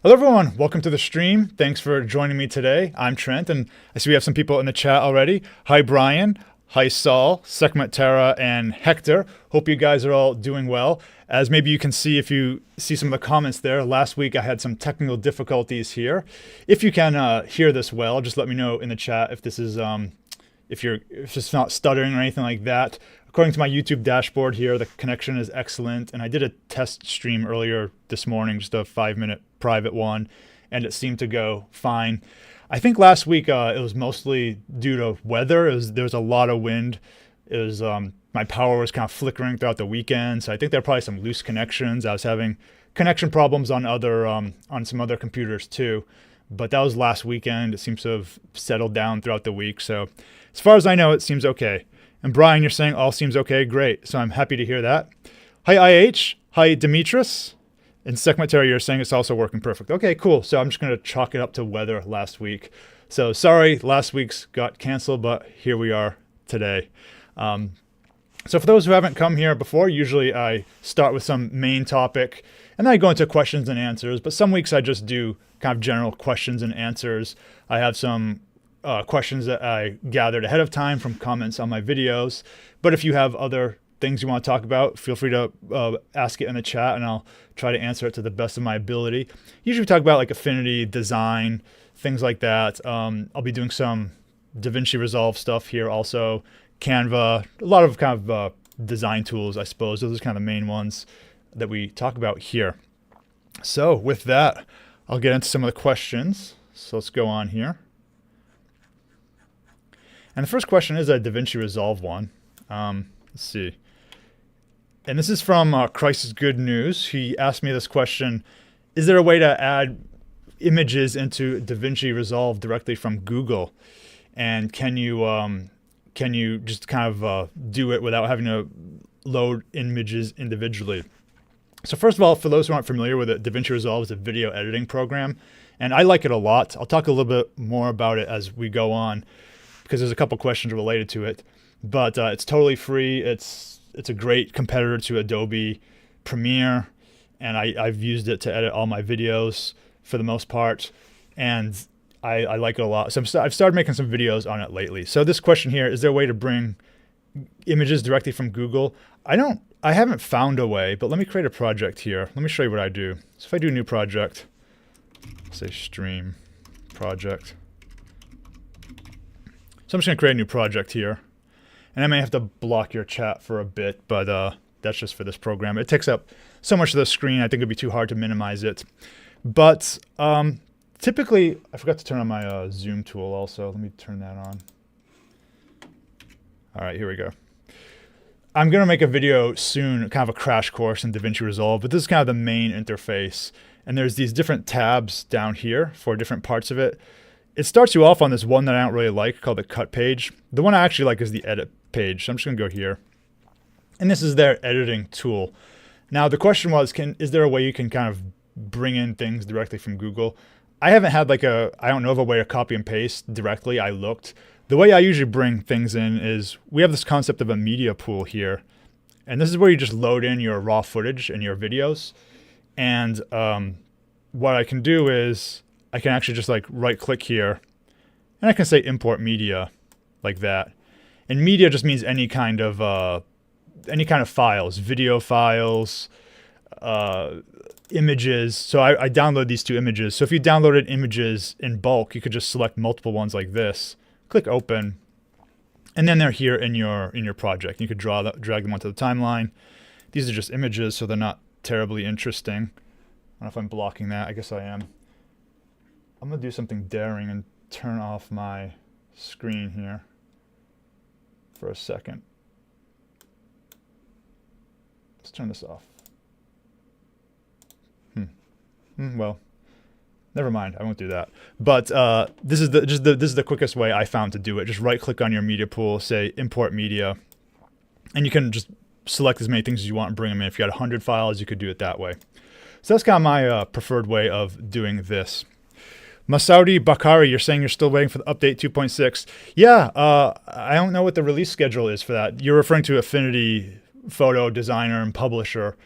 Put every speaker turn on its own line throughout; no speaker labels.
Hello everyone, welcome to the stream. Thanks for joining me today. I'm Trent, and I see we have some people in the chat already. Hi Brian, hi Saul, Sekhmet Tara, and Hector. Hope you guys are all doing well. As maybe you can see if you see some of the comments there, last week I had some technical difficulties here. If you can hear this well, just let me know in the chat if this is if it's not stuttering or anything like that. According to my YouTube dashboard here, the connection is excellent. And I did a test stream earlier this morning, just a 5-minute private one, and it seemed to go fine. I think last week it was mostly due to weather. There was a lot of wind. It was my power was kind of flickering throughout the weekend, so I think there are probably some loose connections. I was having connection problems on some other computers too, but that was last weekend. It seems to have settled down throughout the week. So as far as I know, it seems okay. And Brian, you're saying all seems okay. Great. So I'm happy to hear that. Hi, IH. Hi, Demetris. And Secretary, you're saying it's also working perfect. Okay, cool. So I'm just going to chalk it up to weather last week. So sorry, last week's got canceled, but here we are today. So for those who haven't come here before, usually I start with some main topic and then I go into questions and answers. But some weeks I just do kind of general questions and answers. I have some questions that I gathered ahead of time from comments on my videos. But if you have other things you want to talk about, feel free to ask it in the chat and I'll try to answer it to the best of my ability. Usually we talk about like Affinity, design, things like that. I'll be doing some DaVinci Resolve stuff here also, Canva, a lot of kind of design tools, I suppose. Those are kind of the main ones that we talk about here. So with that, I'll get into some of the questions. So let's go on here. And the first question is a DaVinci Resolve one. Let's see. And this is from Christ is Good News. He asked me this question: is there a way to add images into DaVinci Resolve directly from Google? And can you just kind of do it without having to load images individually? So first of all, for those who aren't familiar with it, DaVinci Resolve is a video editing program, and I like it a lot. I'll talk a little bit more about it as we go on, because there's a couple questions related to it. But it's totally free. It's a great competitor to Adobe Premiere, and I've used it to edit all my videos for the most part, and I like it a lot. So I've started making some videos on it lately. So this question here: is there a way to bring images directly from Google? I haven't found a way, but let me create a project here. Let me show you what I do. So if I do a new project, say stream project. So I'm just going to create a new project here. And I may have to block your chat for a bit, but that's just for this program. It takes up so much of the screen, I think it'd be too hard to minimize it. But typically, I forgot to turn on my zoom tool also. Let me turn that on. All right, here we go. I'm going to make a video soon, kind of a crash course in DaVinci Resolve, but this is kind of the main interface. And there's these different tabs down here for different parts of it. It starts you off on this one that I don't really like called the cut page. The one I actually like is the edit page. So I'm just going to go here. And this is their editing tool. Now the question was, is there a way you can kind of bring in things directly from Google? I haven't had I don't know of a way to copy and paste directly. I looked. The way I usually bring things in is we have this concept of a media pool here. And this is where you just load in your raw footage and your videos. And what I can do is I can actually just like right click here and I can say import media like that. And media just means any kind of files, video files, images. So I download these two images. So if you downloaded images in bulk, you could just select multiple ones like this, click open, and then they're here in your project. You could drag them onto the timeline. These are just images, so they're not terribly interesting. I don't know if I'm blocking that. I guess I am. I'm going to do something daring and turn off my screen here for a second. Let's turn this off. Well, never mind. I won't do that. But this is the quickest way I found to do it. Just right click on your media pool, say import media, and you can just select as many things as you want and bring them in. If you had 100 files, you could do it that way. So that's kind of my preferred way of doing this. Masaudi Bakari, you're saying you're still waiting for the update 2.6. Yeah, I don't know what the release schedule is for that. You're referring to Affinity Photo Designer and Publisher.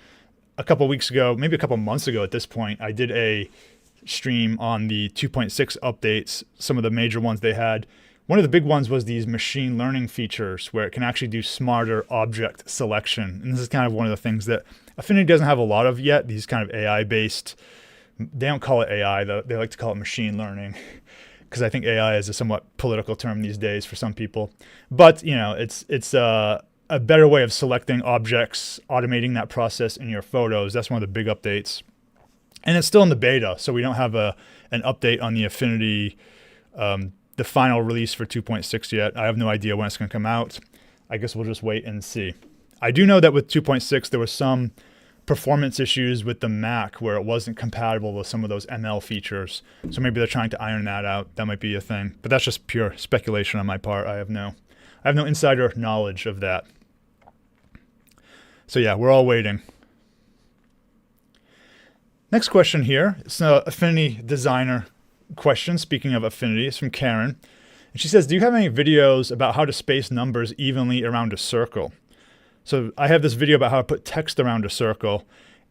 A couple weeks ago, maybe a couple months ago at this point, I did a stream on the 2.6 updates, some of the major ones they had. One of the big ones was these machine learning features where it can actually do smarter object selection. And this is kind of one of the things that Affinity doesn't have a lot of yet, these kind of AI-based, they don't call it AI, though. They like to call it machine learning because I think AI is a somewhat political term these days for some people. But, you know, it's a better way of selecting objects, automating that process in your photos. That's one of the big updates. And it's still in the beta, so we don't have an update on the Affinity, the final release for 2.6 yet. I have no idea when it's going to come out. I guess we'll just wait and see. I do know that with 2.6, there was some performance issues with the Mac where it wasn't compatible with some of those ML features. So maybe they're trying to iron that out. That might be a thing. But that's just pure speculation on my part. I have no insider knowledge of that. So yeah, we're all waiting. Next question here. It's an Affinity designer question. Speaking of Affinity, it's from Karen. And she says, do you have any videos about how to space numbers evenly around a circle? So I have this video about how to put text around a circle,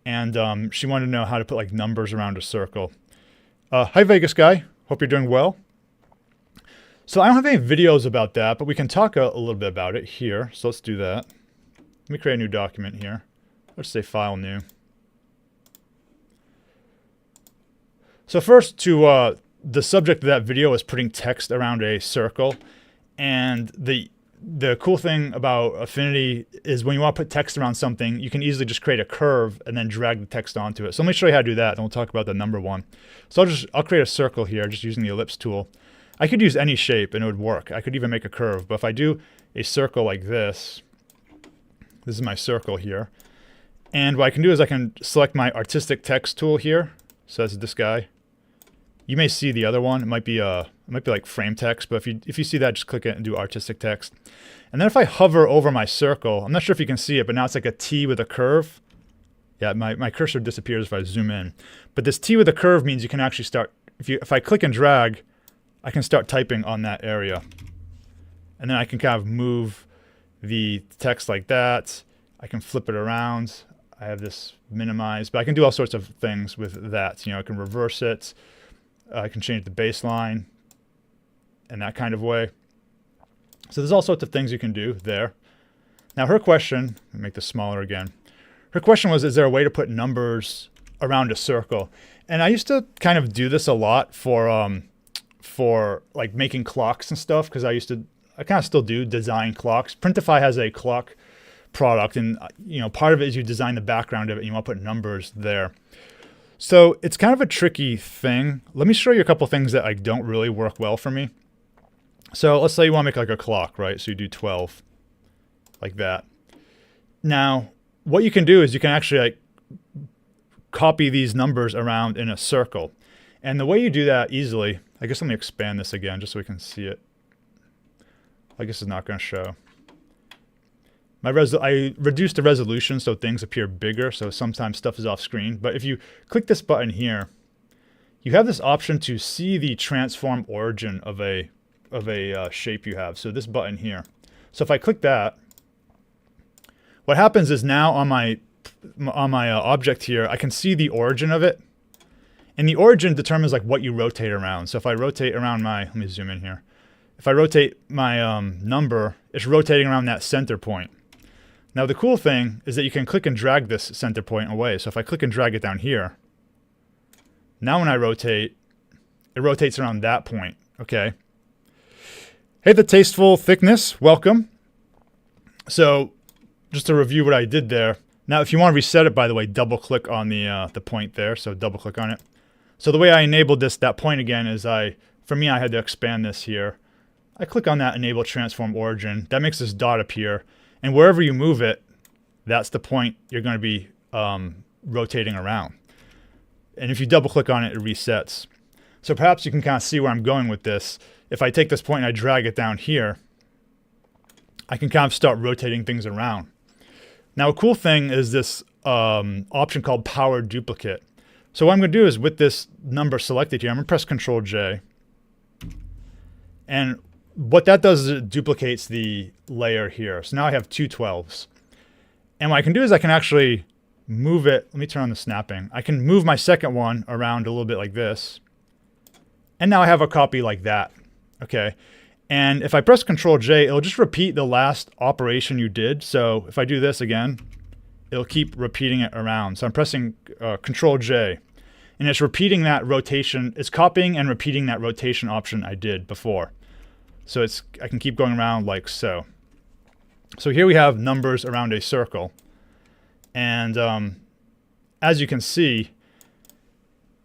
and she wanted to know how to put like numbers around a circle. Hi, Vegas guy. Hope you're doing well. So I don't have any videos about that, but we can talk a little bit about it here. So let's do that. Let me create a new document here. Let's say File New. So first, the subject of that video is putting text around a circle, and the cool thing about Affinity is when you want to put text around something, you can easily just create a curve and then drag the text onto it. So let me show you how to do that, and we'll talk about the number one. So I'll create a circle here just using the ellipse tool. I could use any shape and it would work. I could even make a curve, but if I do a circle like this is my circle here. And what I can do is I can select my artistic text tool here. So that's this guy. You may see the other one. It might be like frame text, but if you see that, just click it and do artistic text. And then if I hover over my circle, I'm not sure if you can see it, but now it's like a T with a curve. Yeah, my cursor disappears if I zoom in. But this T with a curve means you can actually start, if I click and drag, I can start typing on that area. And then I can kind of move the text like that. I can flip it around. I have this minimized, but I can do all sorts of things with that. You know, I can reverse it. I can change the baseline in that kind of way. So there's all sorts of things you can do there. Now her question, let me make this smaller again. Her question was, is there a way to put numbers around a circle? And I used to kind of do this a lot for like making clocks and stuff, because I kind of still do design clocks. Printify has a clock product, and you know, part of it is you design the background of it and you want to put numbers there. So it's kind of a tricky thing. Let me show you a couple things that like don't really work well for me. So let's say you want to make like a clock, right? So you do 12 like that. Now, what you can do is you can actually like copy these numbers around in a circle. And the way you do that easily, I guess let me expand this again just so we can see it. I guess it's not going to show. I reduced the resolution so things appear bigger, so sometimes stuff is off screen. But if you click this button here, you have this option to see the transform origin of a shape you have. So this button here. So if I click that, what happens is now on my object here, I can see the origin of it. And the origin determines like what you rotate around. So if I rotate around let me zoom in here. If I rotate my number, it's rotating around that center point. Now the cool thing is that you can click and drag this center point away. So if I click and drag it down here, now when I rotate, it rotates around that point, okay? Hey, the Tasteful Thickness, welcome. So just to review what I did there. Now if you want to reset it, by the way, double click on the point there, so double click on it. So the way I enabled that point again is for me, I had to expand this here. I click on that Enable Transform Origin. That makes this dot appear. And wherever you move it, that's the point you're going to be rotating around. And if you double click on it, it resets. So perhaps you can kind of see where I'm going with this. If I take this point and I drag it down here, I can kind of start rotating things around. Now a cool thing is this option called Power Duplicate. So what I'm going to do is with this number selected here, I'm going to press Control J. And what that does is it duplicates the layer here. So now I have two 12s. And what I can do is I can actually move it. Let me turn on the snapping. I can move my second one around a little bit like this. And now I have a copy like that. Okay. And if I press Control J, it'll just repeat the last operation you did. So if I do this again, it'll keep repeating it around. So I'm pressing Control J. And it's repeating that rotation. It's copying and repeating that rotation option I did before. So I can keep going around like so. So here we have numbers around a circle. And as you can see,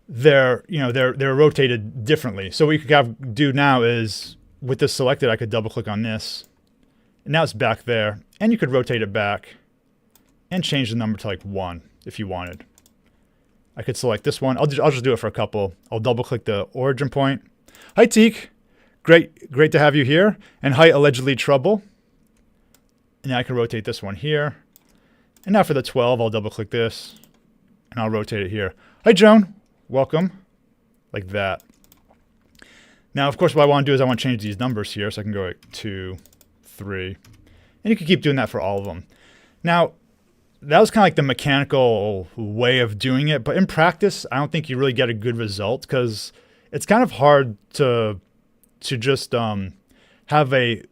they're rotated differently. So what we could do now is, with this selected, I could double click on this. And now it's back there. And you could rotate it back and change the number to like 1 if you wanted. I could select this one. I'll just do it for a couple. I'll double click the origin point. Hi Teak, great to have you here. And hi Allegedly Trouble. And now I can rotate this one here. And now for the 12, I'll double click this and I'll rotate it here. Hi Joan, welcome. Like that. Now of course what I want to do is I want to change these numbers here, so I can go like 2, 3. And you can keep doing that for all of them. Now that was kind of like the mechanical way of doing it, but in practice, I don't think you really get a good result because it's kind of hard to just have a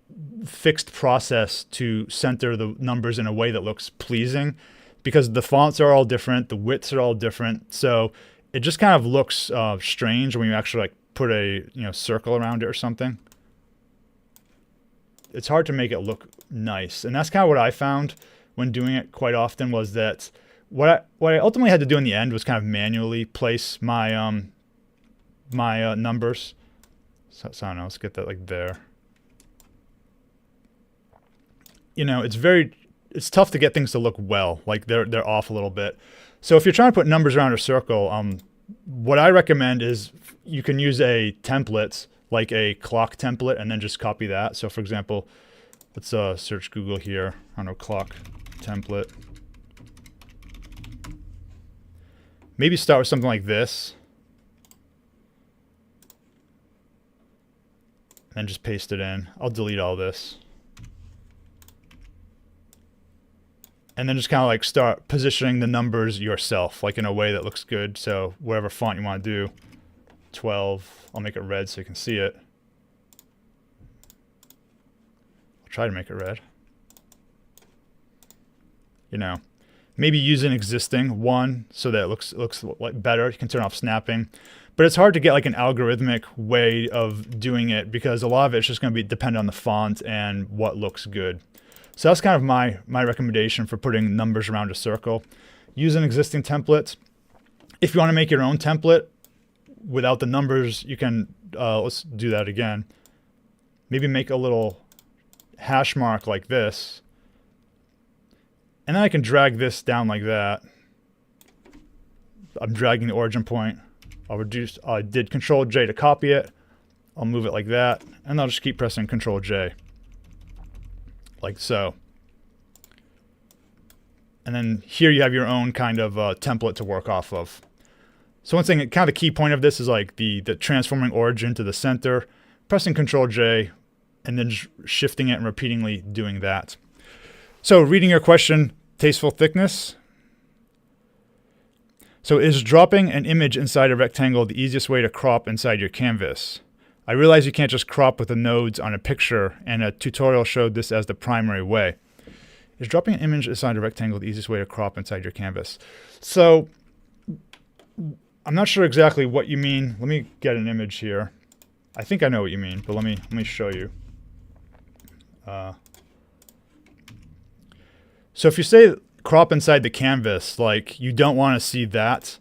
fixed process to center the numbers in a way that looks pleasing, because the fonts are all different, the widths are all different, so it just kind of looks strange when you actually like put a circle around it or something. It's hard to make it look nice, and that's kind of what I found when doing it quite often, was that what I ultimately had to do in the end was kind of manually place my my numbers. So I don't know, let's get that like there. It's tough to get things to look well, like they're off a little bit. So if you're trying to put numbers around a circle, what I recommend is you can use a template, like a clock template, and then just copy that. So for example, let's search Google here. I don't know, clock template. Maybe start with something like this. And just paste it in. I'll delete all this. And then just kind of like start positioning the numbers yourself, like in a way that looks good. So whatever font you want to do, 12, I'll make it red so you can see it. I'll try to make it red. Maybe use an existing one so that it looks like better. You can turn off snapping. But it's hard to get like an algorithmic way of doing it, because a lot of it's just going to be dependent on the font and what looks good. So that's kind of my recommendation for putting numbers around a circle. Use an existing template. If you want to make your own template without the numbers, you can, let's do that again. Maybe make a little hash mark like this. And then I can drag this down like that. I'm dragging the origin point. I did Control J to copy it. I'll move it like that. And I'll just keep pressing Control J. Like so. And then here you have your own kind of template to work off of. So one thing, kind of the key point of this is like the transforming origin to the center, pressing Control J, and then just shifting it and repeatedly doing that. So reading your question, tasteful thickness. So is dropping an image inside a rectangle the easiest way to crop inside your canvas? I realize you can't just crop with the nodes on a picture, and a tutorial showed this as the primary way. Is dropping an image inside a rectangle the easiest way to crop inside your canvas? So I'm not sure exactly what you mean. Let me get an image here. I think I know what you mean, but let me show you. So if you say crop inside the canvas, like you don't want to see that,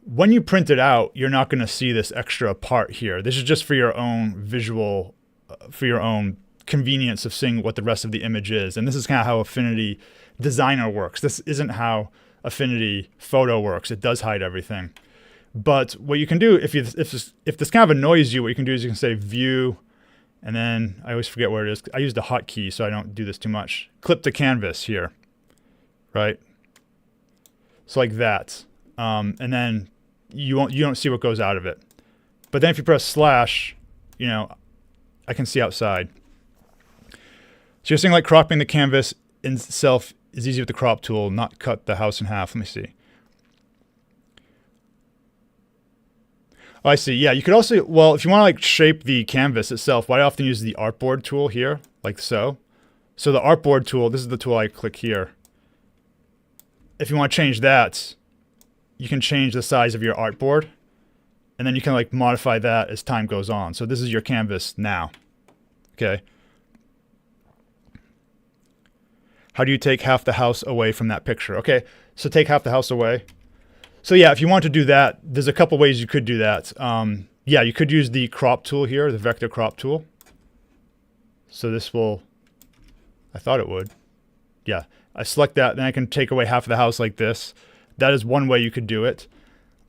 when you print it out, you're not going to see this extra part here. This is just for your own visual, for your own convenience of seeing what the rest of the image is. And this is kind of how Affinity Designer works. This isn't how Affinity Photo works. It does hide everything. But what you can do, if this kind of annoys you, what you can do is you can say View, and then I always forget where it is. I use the hotkey so I don't do this too much. Clip to canvas here, right? So like that, and then you don't see what goes out of it. But then if you press slash, I can see outside. So you're saying like cropping the canvas itself is easy with the crop tool, not cut the house in half. Let me see. Oh, I see. Yeah, you could also, well, if you want to like shape the canvas itself, I often use the artboard tool here, like so. So the artboard tool, this is the tool I click here. If you want to change that, you can change the size of your artboard, and then you can like modify that as time goes on. So this is your canvas now. Okay. How do you take half the house away from that picture? Okay, so take half the house away. So yeah, if you want to do that, there's a couple ways you could do that. Yeah, you could use the crop tool here, the vector crop tool. So this will, I thought it would. Yeah, I select that, then I can take away half of the house like this. That is one way you could do it.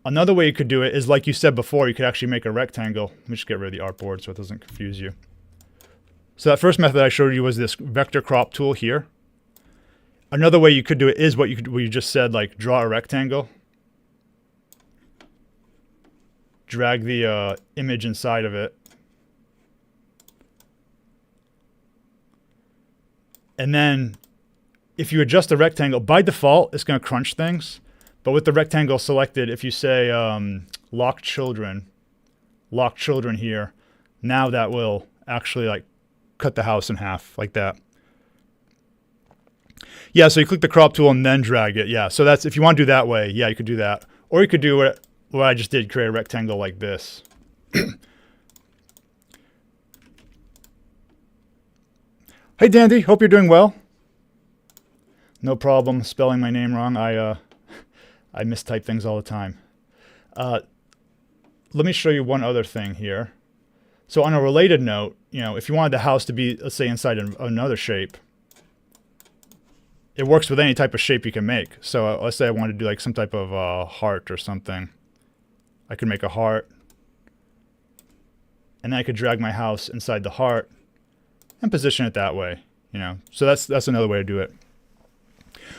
Another way you could do it is, like you said before, you could actually make a rectangle. Let me just get rid of the artboard so it doesn't confuse you. So that first method I showed you was this vector crop tool here. Another way you could do it is what you just said, like draw a rectangle. Drag the image inside of it. And then if you adjust the rectangle, by default, it's going to crunch things. But with the rectangle selected, if you say lock children here, now that will actually like cut the house in half like that. Yeah, so you click the crop tool and then drag it. Yeah, so that's, if you want to do that way, yeah, you could do that. Or you could do what I just did, create a rectangle like this. Hey Dandy, hope you're doing well. No problem spelling my name wrong. I mistype things all the time. Let me show you one other thing here. So on a related note, you know, if you wanted the house to be, let's say, inside another shape, it works with any type of shape you can make. So let's say I wanted to do like some type of heart or something. I could make a heart, and then I could drag my house inside the heart and position it that way. You know, so that's another way to do it.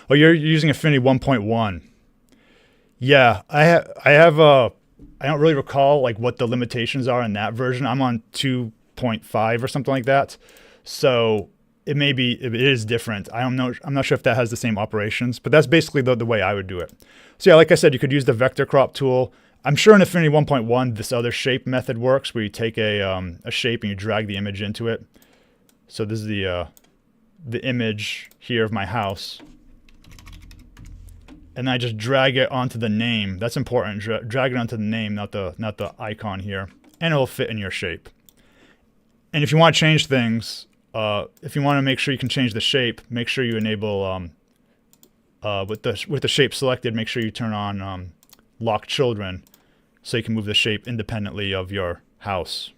Oh, you're using Affinity 1.1. Yeah, I don't really recall like what the limitations are in that version. I'm on 2.5 or something like that. So it is different. I'm not sure if that has the same operations, but that's basically the way I would do it. So yeah, like I said, you could use the vector crop tool. I'm sure in Affinity 1.1, this other shape method works where you take a shape and you drag the image into it. So this is the image here of my house. And I just drag it onto the name. That's important. Drag it onto the name, not the icon here, and it will fit in your shape. And if you want to change things, if you want to make sure you can change the shape, make sure you enable with the shape selected. Make sure you turn on lock children, so you can move the shape independently of your house.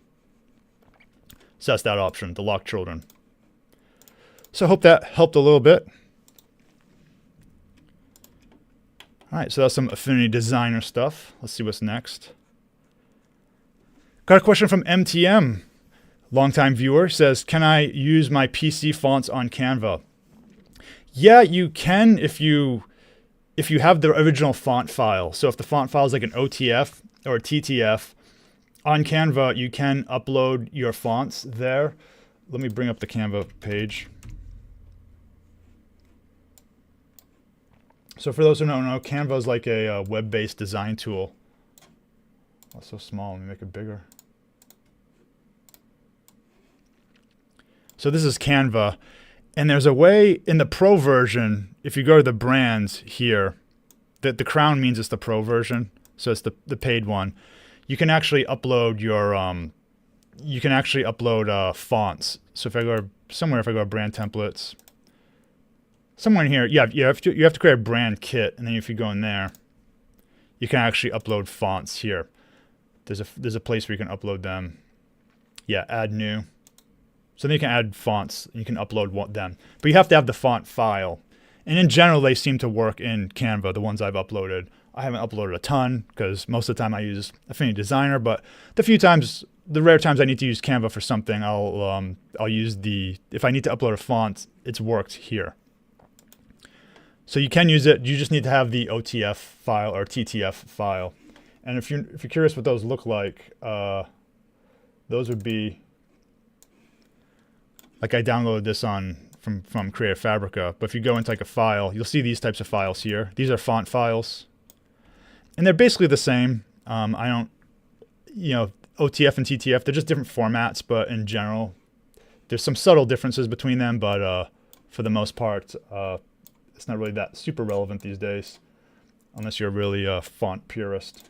So that's that option, the lock children. So I hope that helped a little bit. All right, so that's some Affinity Designer stuff. Let's see what's next. Got a question from MTM. Longtime viewer says, can I use my PC fonts on Canva? Yeah, you can if you have the original font file. So if the font file is like an OTF or a TTF, on Canva, you can upload your fonts there. Let me bring up the Canva page. So for those who don't know, Canva is like a web-based design tool. Oh, it's so small. Let me make it bigger. So this is Canva. And there's a way in the Pro version, if you go to the brands here, that the crown means it's the Pro version. So it's the paid one. You can actually upload your fonts. So if I go somewhere, if I go to brand templates, somewhere in here, you have to create a brand kit, and then if you go in there, you can actually upload fonts here. There's a place where you can upload them. Yeah, add new. So then you can add fonts, and you can upload them. But you have to have the font file. And in general, they seem to work in Canva, the ones I've uploaded. I haven't uploaded a ton, because most of the time I use Affinity Designer, but the rare times I need to use Canva for something, I'll use if I need to upload a font, it's worked here. So you can use it. You just need to have the OTF file or TTF file. And if you're curious what those look like, those would be like I downloaded this from Creative Fabrica. But if you go into like a file, you'll see these types of files here. These are font files. And they're basically the same. I don't, OTF and TTF, they're just different formats, but in general, there's some subtle differences between them, but for the most part, it's not really that super relevant these days, unless you're really a font purist.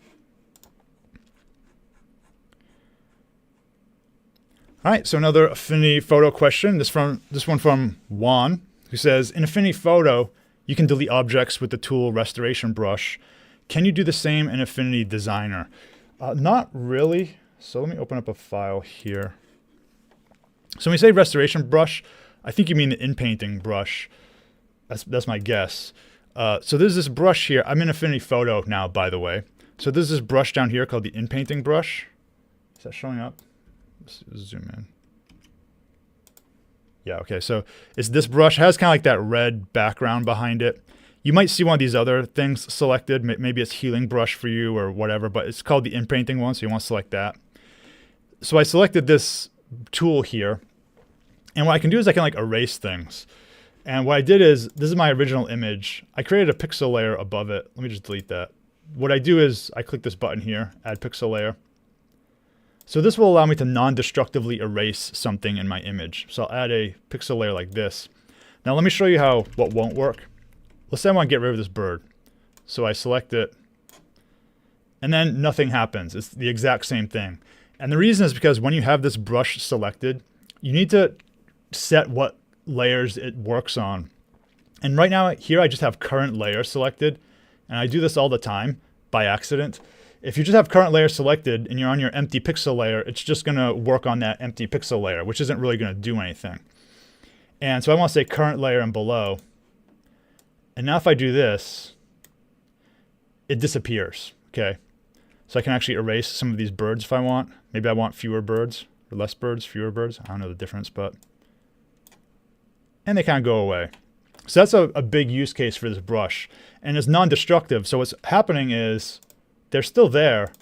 All right, so another Affinity Photo question. This one from Juan, who says, in Affinity Photo, you can delete objects with the tool Rasterization brush. Can you do the same in Affinity Designer? Not really. So let me open up a file here. So when we say Rasterization brush, I think you mean the Inpainting brush. That's my guess. So there's this brush here. I'm in Affinity Photo now, by the way. So there's this brush down here called the Inpainting brush. Is that showing up? Let's zoom in. Yeah, okay. So it's this brush. It has kind of like that red background behind it. You might see one of these other things selected. Maybe it's Healing Brush for you or whatever, but it's called the Inpainting one, so you want to select that. So I selected this tool here, and what I can do is I can like erase things. And what I did is, this is my original image. I created a pixel layer above it. Let me just delete that. What I do is I click this button here, Add Pixel Layer. So this will allow me to non-destructively erase something in my image. So I'll add a pixel layer like this. Now let me show you what won't work. Let's say I want to get rid of this bird. So I select it, and then nothing happens. It's the exact same thing. And the reason is because when you have this brush selected, you need to set what layers it works on. And right now here I just have current layer selected, and I do this all the time by accident. If you just have current layer selected and you're on your empty pixel layer, it's just going to work on that empty pixel layer, which isn't really going to do anything. And so I want to say current layer and below. And now if I do this, it disappears, okay? So I can actually erase some of these birds if I want. Maybe I want fewer birds, or less birds, fewer birds. I don't know the difference, but... And they kind of go away. So that's a big use case for this brush. And it's non-destructive, so what's happening is they're still there.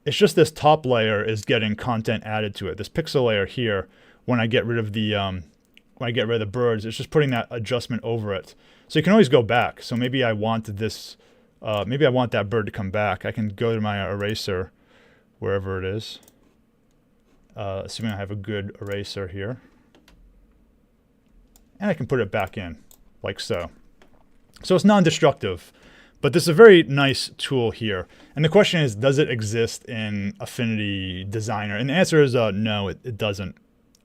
It's just this top layer is getting content added to it. This pixel layer here, when I get rid of the birds, it's just putting that adjustment over it. So you can always go back. So maybe I want this, maybe I want that bird to come back. I can go to my eraser, wherever it is. Assuming I have a good eraser here. And I can put it back in, like so. So it's non-destructive, but this is a very nice tool here. And the question is, does it exist in Affinity Designer? And the answer is no, it doesn't.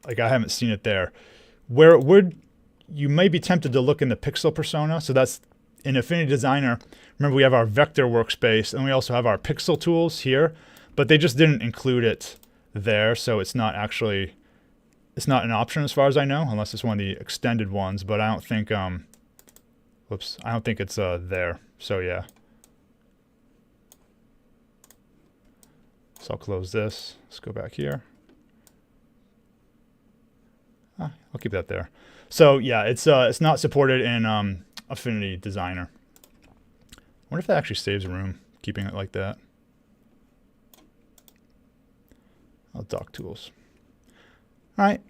Like, I haven't seen it there. Where it would, you may be tempted to look in the pixel persona. So that's in Affinity Designer. Remember, we have our vector workspace, and we also have our pixel tools here, but they just didn't include it there. So it's not actually, it's not an option as far as I know, unless it's one of the extended ones, but I don't think, whoops, I don't think it's there. So yeah. So I'll close this. Let's go back here. I'll keep that there. So yeah, it's not supported in Affinity Designer. I wonder if that actually saves room, keeping it like that. I'll dock tools. All right.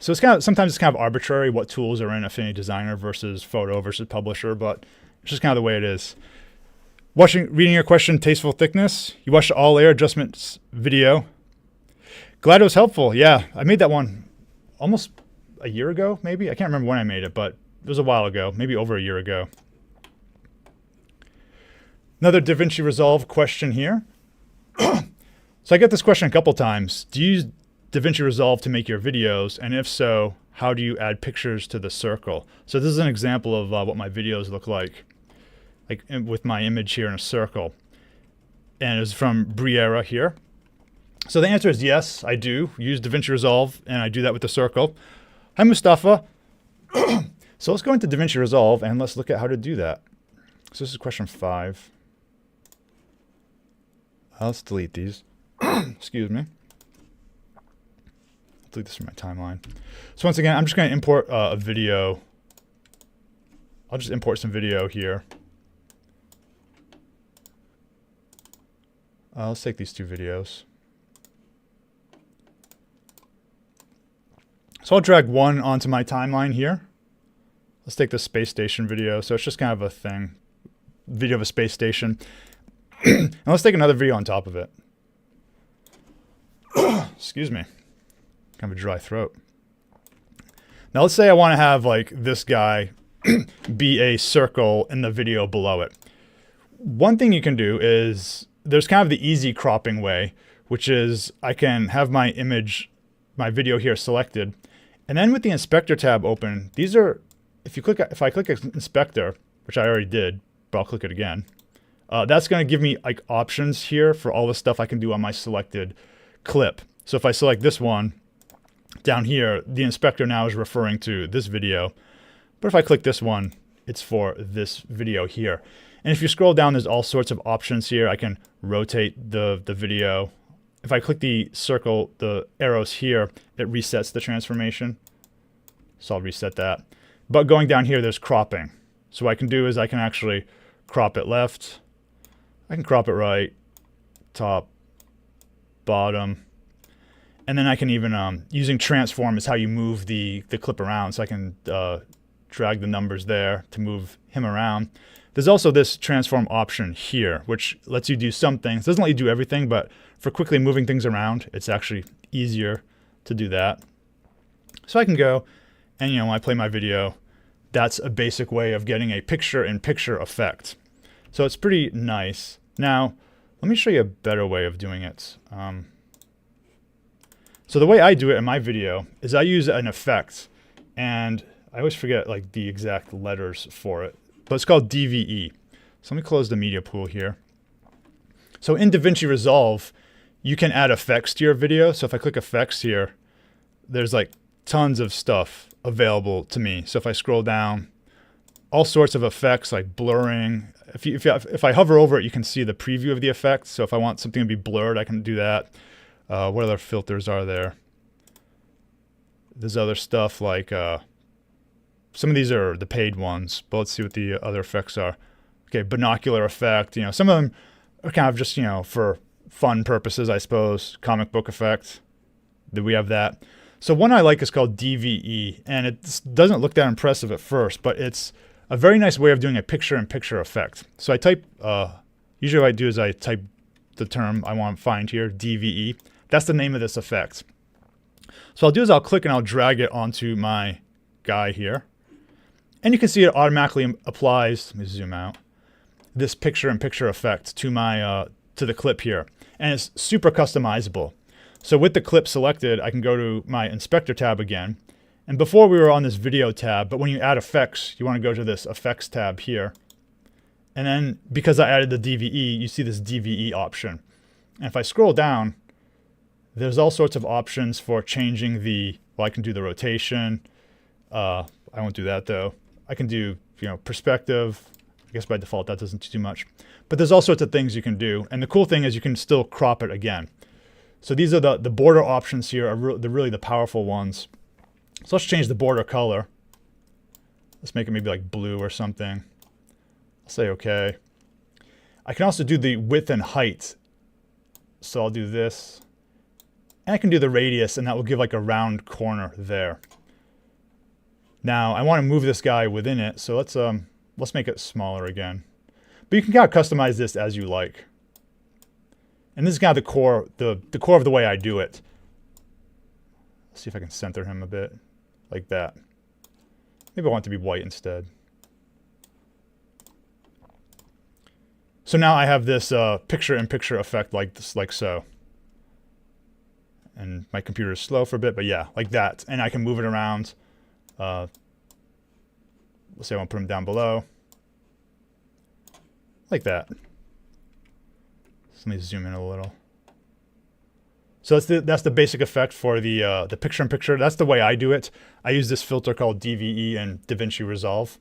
So it's sometimes it's kind of arbitrary what tools are in Affinity Designer versus Photo versus Publisher, but it's just kind of the way it is. Reading your question, Tasteful Thickness. You watched the all layer adjustments video. Glad it was helpful. Yeah, I made that one almost a year ago, maybe. I can't remember when I made it, but it was a while ago, maybe over a year ago. Another DaVinci Resolve question here. So I get this question a couple times. Do you use DaVinci Resolve to make your videos? And if so, how do you add pictures to the circle? So this is an example of what my videos look like with my image here in a circle. And it's from Briera here. So the answer is yes, I do use DaVinci Resolve, and I do that with the circle. Hi, Mustafa. So let's go into DaVinci Resolve, and let's look at how to do that. So this is question 5. Let's delete these. Excuse me. I'll delete this from my timeline. So once again, I'm just going to import a video. I'll just import some video here. Let's take these 2 videos. So So I'll drag one onto my timeline here. Let's take the space station video. So it's just kind of a thing, video of a space station. And let's take another video on top of it. Excuse me. Kind of a dry throat. Now let's say I want to have like this guy be a circle in the video below it. One thing you can do is there's kind of the easy cropping way, which is I can have my image, my video here selected, and then with the inspector tab open, these are, if I click inspector, which I already did, but I'll click it again, that's going to give me like options here for all the stuff I can do on my selected clip. So if I select this one down here, the inspector now is referring to this video. But if I click this one, it's for this video here. And if you scroll down, there's all sorts of options here. I can rotate the video. If I click the circle, the arrows here, it resets the transformation. So I'll reset that. But going down here, there's cropping. So what I can do is I can actually crop it left. I can crop it right, top, bottom. And then I can even, using transform is how you move the clip around. So I can drag the numbers there to move him around. There's also this transform option here, which lets you do some things. It doesn't let you do everything, but for quickly moving things around, it's actually easier to do that. So I can go and, when I play my video, that's a basic way of getting a picture-in-picture effect. So it's pretty nice. Now, let me show you a better way of doing it. So the way I do it in my video is I use an effect, and I always forget like the exact letters for it, but it's called DVE. So let me close the media pool here. So in DaVinci Resolve, you can add effects to your video. So if I click effects here, there's like tons of stuff available to me. So if I scroll down, all sorts of effects like blurring. If I hover over it, you can see the preview of the effect. So if I want something to be blurred, I can do that. What other filters are there? There's other stuff like, some of these are the paid ones, but let's see what the other effects are. Okay, binocular effect. Some of them are kind of just, for fun purposes, I suppose. Comic book effect. We have that. So one I like is called DVE, and it doesn't look that impressive at first, but it's a very nice way of doing a picture-in-picture effect. So I type, usually what I do is I type the term I want to find here, DVE. That's the name of this effect. So I'll do is I'll click and I'll drag it onto my guy here. And you can see it automatically applies, let me zoom out, this picture-in-picture effect to my to the clip here. And it's super customizable. So with the clip selected, I can go to my inspector tab again. And before we were on this video tab, but when you add effects, you want to go to this effects tab here. And then because I added the DVE, you see this DVE option. And if I scroll down, there's all sorts of options for changing well, I can do the rotation. I won't do that though. I can do, perspective. I guess by default that doesn't do too much. But there's all sorts of things you can do. And the cool thing is you can still crop it again. So these are the border options here are really the powerful ones. So let's change the border color. Let's make it maybe like blue or something. I'll say okay. I can also do the width and height. So I'll do this. And I can do the radius, and that will give like a round corner there. Now I want to move this guy within it, so let's make it smaller again. But you can kind of customize this as you like. And this is kind of the core of the way I do it. Let's see if I can center him a bit, like that. Maybe I want it to be white instead. So now I have this picture-in-picture effect like this, like so. And my computer is slow for a bit, but yeah, like that. And I can move it around. Let's say I want to put him down below. Like that. So let me zoom in a little. So that's the basic effect for the picture-in-picture. That's the way I do it. I use this filter called DVE in DaVinci Resolve.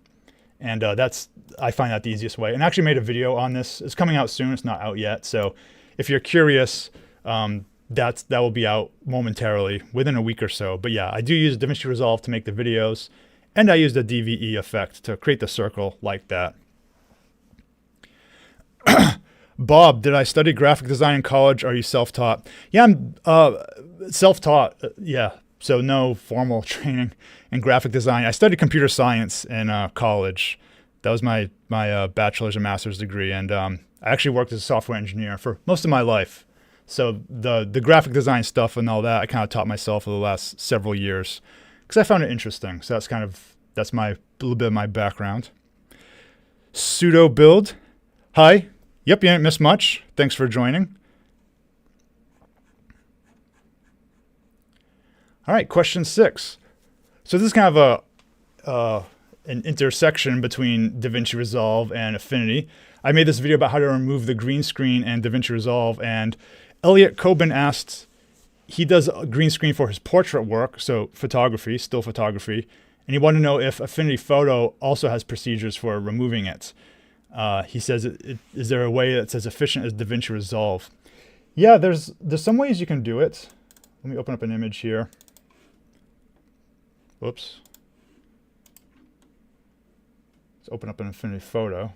And I find that the easiest way. And I actually made a video on this. It's coming out soon. It's not out yet. So if you're curious, that will be out momentarily within a week or so. But yeah, I do use DaVinci Resolve to make the videos. And I use the DVE effect to create the circle like that. Bob, did I study graphic design in college? Are you self-taught? Yeah, I'm self-taught. Yeah, So no formal training in graphic design. I studied computer science in college. That was my bachelor's and master's degree, and I actually worked as a software engineer for most of my life. So the graphic design stuff and all that I kind of taught myself for the last several years because I found it interesting. So that's my little bit of my background. Pseudo build. Hi. Yep, you didn't miss much. Thanks for joining. All right, question 6. So this is kind of an intersection between DaVinci Resolve and Affinity. I made this video about how to remove the green screen in DaVinci Resolve, and Elliot Coben asked, he does a green screen for his portrait work, so photography, still photography, and he wanted to know if Affinity Photo also has procedures for removing it. He says, is there a way that's as efficient as DaVinci Resolve? Yeah, there's some ways you can do it. Let me open up an image here. Whoops. Let's open up an Affinity Photo.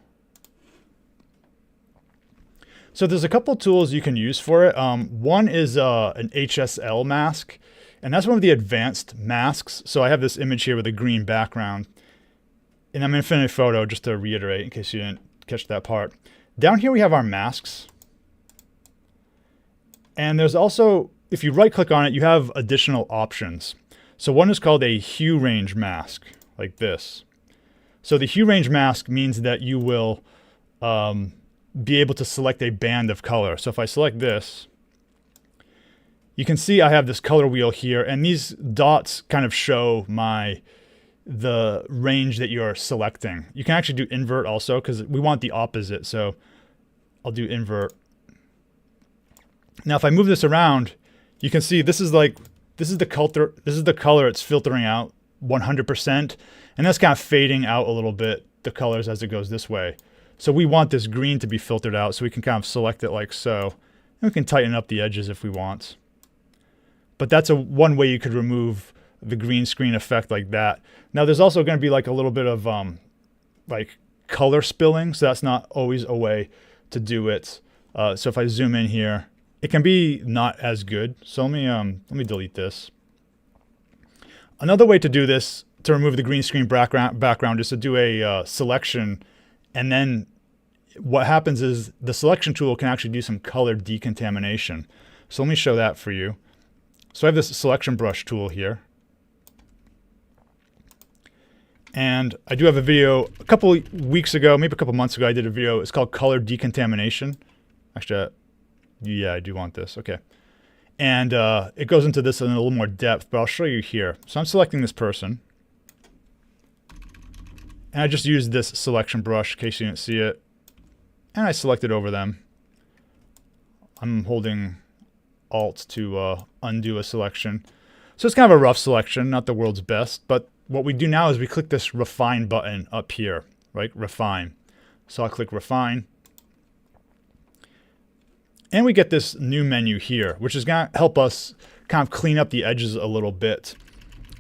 So there's a couple tools you can use for it. One is an HSL mask, and that's one of the advanced masks. So I have this image here with a green background, and I'm in Affinity Photo, just to reiterate in case you didn't catch that part. Down here we have our masks. And there's also, if you right click on it, you have additional options. So one is called a hue range mask, like this. So the hue range mask means that you will be able to select a band of color. So if I select this, you can see I have this color wheel here, and these dots kind of show the range that you're selecting. You can actually do invert also because we want the opposite. So I'll do invert. Now if I move this around, you can see this is the color it's filtering out 100%, and that's kind of fading out a little bit, the colors as it goes this way. So we want this green to be filtered out, so we can kind of select it like so. And we can tighten up the edges if we want. But that's one way you could remove the green screen effect like that. Now there's also going to be like a little bit of like color spilling, so that's not always a way to do it. So if I zoom in here, it can be not as good. So let me delete this. Another way to do this, to remove the green screen background, is to do a selection, and then what happens is the selection tool can actually do some color decontamination. So let me show that for you. So I have this selection brush tool here. And I do have a video a couple weeks ago, maybe a couple months ago, I did a video. It's called Color Decontamination. Actually, yeah, I do want this. Okay. And it goes into this in a little more depth, but I'll show you here. So I'm selecting this person. And I just used this selection brush in case you didn't see it. And I selected over them. I'm holding Alt to undo a selection. So it's kind of a rough selection, not the world's best, but what we do now is we click this refine button up here, right? Refine. So I'll click refine. And we get this new menu here, which is going to help us kind of clean up the edges a little bit.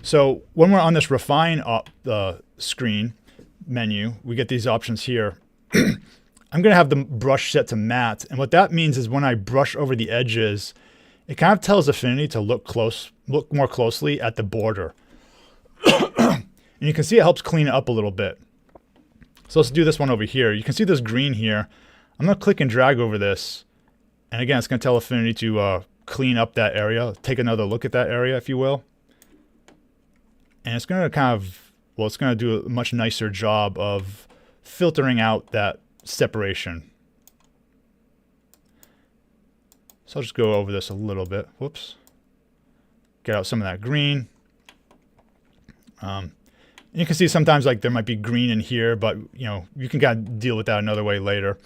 So when we're on this refine screen menu, we get these options here. I'm going to have the brush set to matte. And what that means is when I brush over the edges, it kind of tells Affinity to look more closely at the border. And you can see it helps clean it up a little bit. So let's do this one over here. You can see this green here. I'm going to click and drag over this. And again, it's going to tell Affinity to clean up that area. Take another look at that area, if you will. And it's going to kind of, well, it's going to do a much nicer job of filtering out that separation. So I'll just go over this a little bit. Whoops. Get out some of that green. You can see sometimes like there might be green in here, but you know, you can kind of deal with that another way later.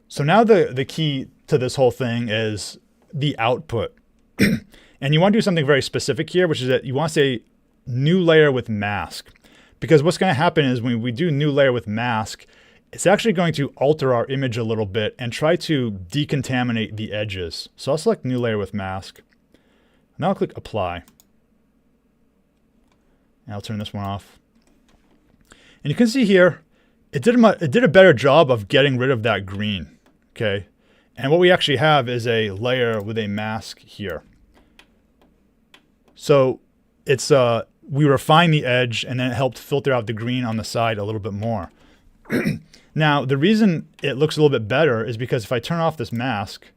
So now the key to this whole thing is the output. And you want to do something very specific here, which is that you want to say new layer with mask. Because what's going to happen is when we do new layer with mask, it's actually going to alter our image a little bit and try to decontaminate the edges. So I'll select new layer with mask. Now I'll click apply. And I'll turn this one off. And you can see here, it did a better job of getting rid of that green. Okay. And what we actually have is a layer with a mask here. So we refine the edge, and then it helped filter out the green on the side a little bit more. Now, the reason it looks a little bit better is because if I turn off this mask,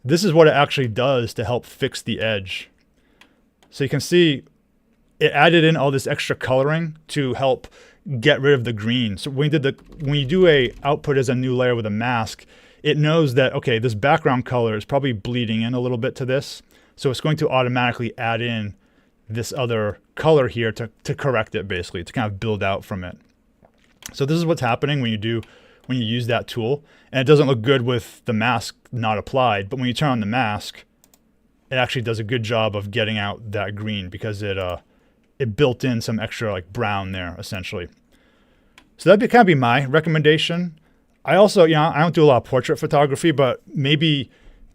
this is what it actually does to help fix the edge. So you can see it added in all this extra coloring to help get rid of the green. So when you do a output as a new layer with a mask, it knows that, okay, this background color is probably bleeding in a little bit to this. So it's going to automatically add in this other color here to correct it, basically, to kind of build out from it. So this is what's happening when you use that tool. And it doesn't look good with the mask not applied, but when you turn on the mask, it actually does a good job of getting out that green because it built in some extra like brown there, essentially. So that'd kind of be my recommendation. I also, I don't do a lot of portrait photography, but maybe,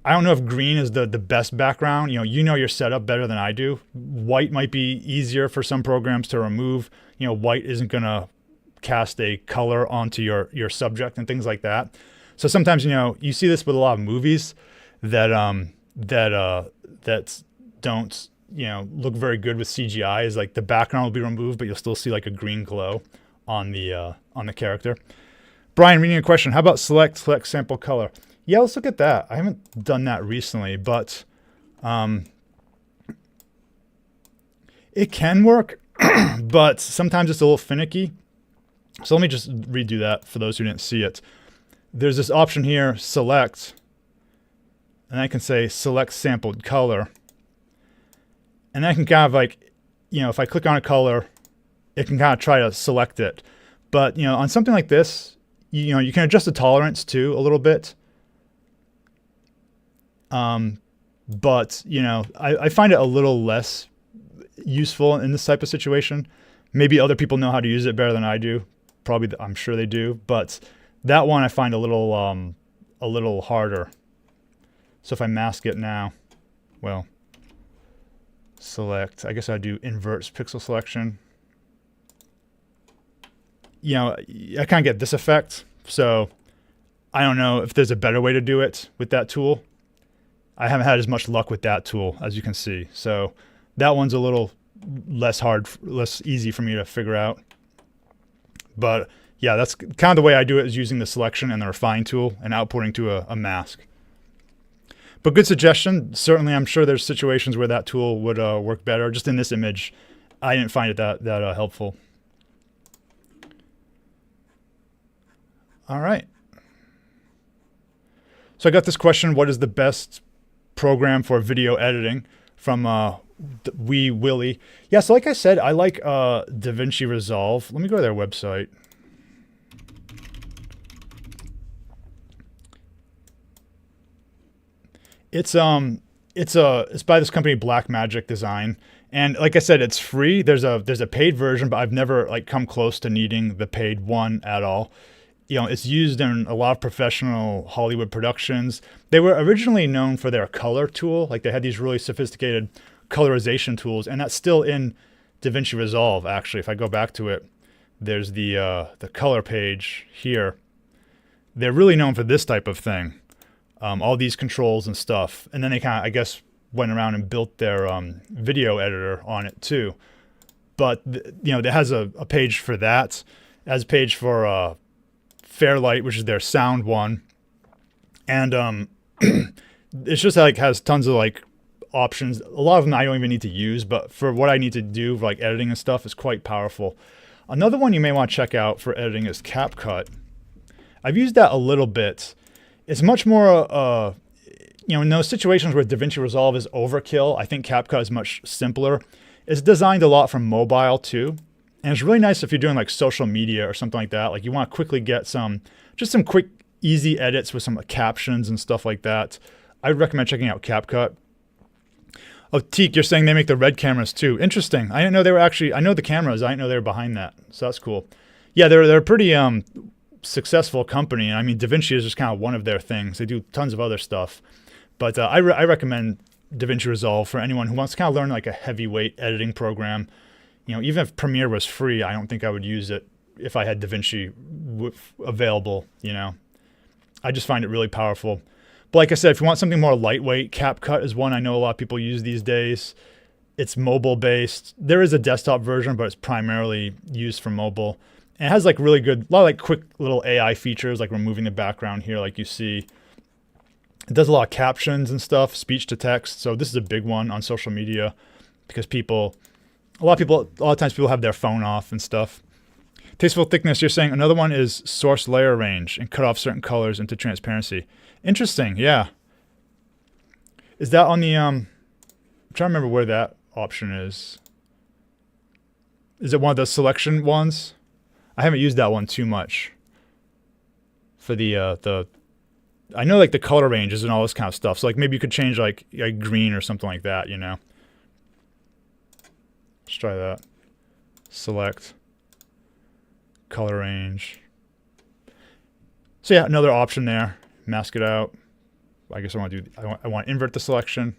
I don't know if green is the best background. You know your setup better than I do. White might be easier for some programs to remove. White isn't going to cast a color onto your subject and things like that. So sometimes, you see this with a lot of movies that don't, look very good with CGI. Is like the background will be removed, but you'll still see like a green glow on the character. Brian, reading a question. How about select sample color? Yeah, let's look at that. I haven't done that recently, but it can work, but sometimes it's a little finicky. So let me just redo that for those who didn't see it. There's this option here, select, and I can say select sampled color. And I can kind of like, if I click on a color, it can kind of try to select it. But, on something like this, you can adjust the tolerance too a little bit. But, I find it a little less useful in this type of situation. Maybe other people know how to use it better than I do. Probably, I'm sure they do. But that one I find a little harder. So if I mask it now, well, select, I guess I'd do inverts pixel selection. I kind of get this effect. So I don't know if there's a better way to do it with that tool. I haven't had as much luck with that tool, as you can see. So that one's a little less easy for me to figure out. But yeah, that's kind of the way I do it, is using the selection and the refine tool and outputting to a mask. But good suggestion. Certainly, I'm sure there's situations where that tool would work better. Just in this image, I didn't find it that helpful. All right. So I got this question: what is the best program for video editing? From Wee Willie. Yeah, so like I said, I like DaVinci Resolve. Let me go to their website. It's by this company Blackmagic Design, and like I said, it's free. There's a paid version, but I've never come close to needing the paid one at all. It's used in a lot of professional Hollywood productions. They were originally known for their color tool. Like they had these really sophisticated colorization tools, and that's still in DaVinci Resolve. Actually, if I go back to it, there's the color page here. They're really known for this type of thing. All these controls and stuff. And then they kind of, I guess, went around and built their video editor on it too. But, it has a page for that. It has a page for Fairlight, which is their sound one. And it's just has tons of options. A lot of them I don't even need to use, but for what I need to do, like editing and stuff, is quite powerful. Another one you may want to check out for editing is CapCut. I've used that a little bit. It's much more, in those situations where DaVinci Resolve is overkill, I think CapCut is much simpler. It's designed a lot for mobile too. And it's really nice if you're doing social media or something like that. You want to quickly get some quick, easy edits with some captions and stuff like that. I'd recommend checking out CapCut. Oh, Teak, you're saying they make the red cameras too. Interesting. I didn't know they were actually, I know the cameras, I didn't know they were behind that. So that's cool. Yeah, they're a pretty successful company. I mean, DaVinci is just kind of one of their things. They do tons of other stuff. But I recommend DaVinci Resolve for anyone who wants to kind of learn a heavyweight editing program. Even if Premiere was free, I don't think I would use it if I had DaVinci available, I just find it really powerful. But like I said, if you want something more lightweight, CapCut is one I know a lot of people use these days. It's mobile based. There is a desktop version, but it's primarily used for mobile. And it has like really good, a lot of like quick little AI features, like removing the background here, like you see. It does a lot of captions and stuff, speech to text. So this is a big one on social media because a lot of times people have their phone off and stuff. Tasteful thickness, you're saying another one is source layer range and cut off certain colors into transparency. Interesting, yeah. Is that on the, I'm trying to remember where that option is. Is it one of the selection ones? I haven't used that one too much. For the I know like the color ranges and all this kind of stuff. So like maybe you could change like green or something like that, you know. Let's try that. Select. Color range. So yeah, another option there. Mask it out. I guess I want to invert the selection.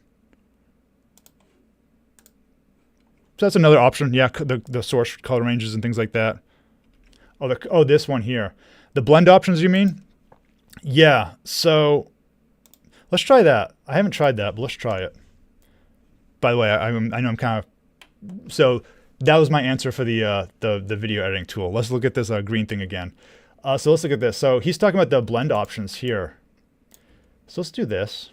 So that's another option. Yeah, the source color ranges and things like that. Oh, this one here. The blend options, you mean? Yeah. So let's try that. I haven't tried that, but let's try it. By the way, I know I'm kind of so. That was my answer for the video editing tool. Let's look at this green thing again. So let's look at this. So he's talking about the blend options here. So let's do this.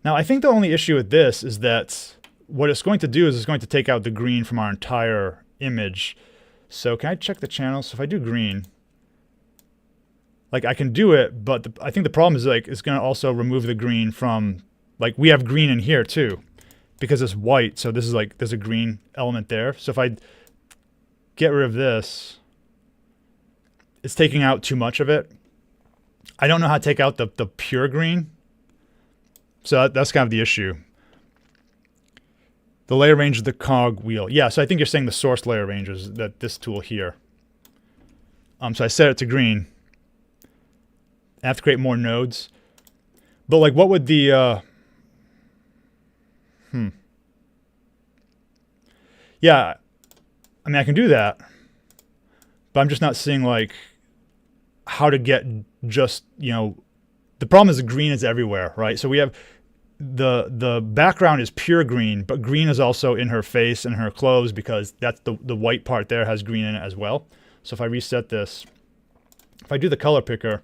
Now I think the only issue with this is that what it's going to do is it's going to take out the green from our entire image. So can I check the channel? So if I do green, like I can do it, but I think the problem is like it's going to also remove the green from, like we have green in here too. Because it's white, so this is like, there's a green element there. So if I get rid of this, it's taking out too much of it. I don't know how to take out the pure green. So that's kind of the issue. The layer range of the cog wheel. Yeah, so I think you're saying the source layer range is that this tool here. So I set it to green. I have to create more nodes. But like what would the... Yeah, I mean, I can do that, but I'm just not seeing like how to get just, you know, the problem is the green is everywhere, right? So we have the background is pure green, but green is also in her face and her clothes because that's the white part there has green in it as well. So if I reset this, if I do the color picker,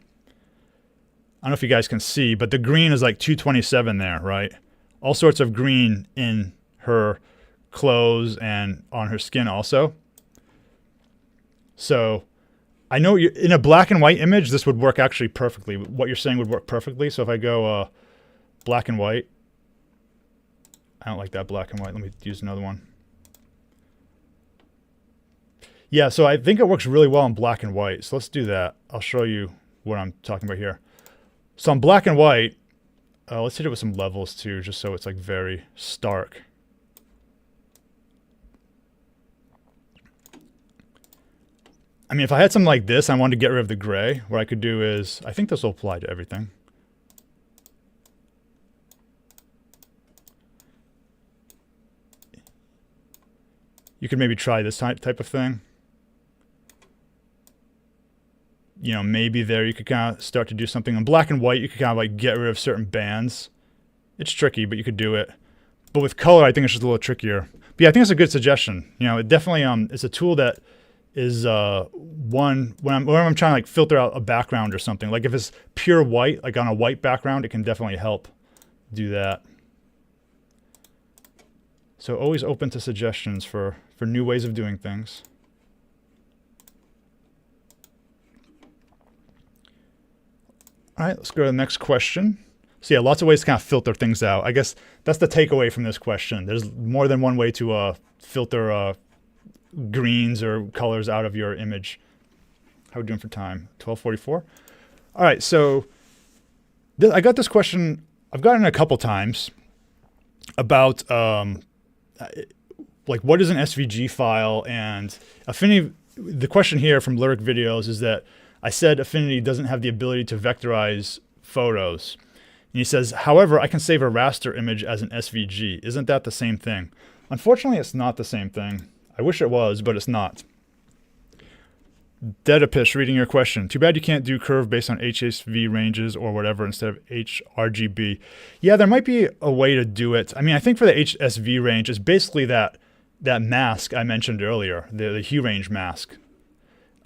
I don't know if you guys can see, but the green is like 227 there, right? All sorts of green in her clothes and on her skin also. So I know in a black and white image, this would work actually perfectly. What you're saying would work perfectly. So if I go black and white, I don't like that black and white. Let me use another one. Yeah, so I think it works really well in black and white. So let's do that. I'll show you what I'm talking about here. So on black and white, let's hit it with some levels too, just so it's like very stark. I mean, if I had something like this, I wanted to get rid of the gray. What I could do is, I think this will apply to everything. You could maybe try this type of thing. You know, maybe there you could kind of start to do something. In black and white, you could kind of like get rid of certain bands. It's tricky, but you could do it. But with color, I think it's just a little trickier. But yeah, I think it's a good suggestion. You know, it definitely it's a tool that is one when I'm trying to like filter out a background or something. Like if it's pure white, like on a white background, it can definitely help do that. So always open to suggestions for new ways of doing things. All right, let's go to the next question. So yeah, lots of ways to kind of filter things out. I guess that's the takeaway from this question. There's more than one way to filter greens or colors out of your image. How are we doing for time? 12:44. All right, so I got this question. I've gotten it a couple times about like what is an SVG file, and Affinity. The question here from Lyric Videos is that I said Affinity doesn't have the ability to vectorize photos. And he says, however, I can save a raster image as an SVG. Isn't that the same thing? Unfortunately, it's not the same thing. I wish it was, but it's not. Dedipish reading your question. Too bad you can't do curve based on HSV ranges or whatever instead of HRGB. Yeah, there might be a way to do it. I mean, I think for the HSV range, it's basically that mask I mentioned earlier, the hue range mask.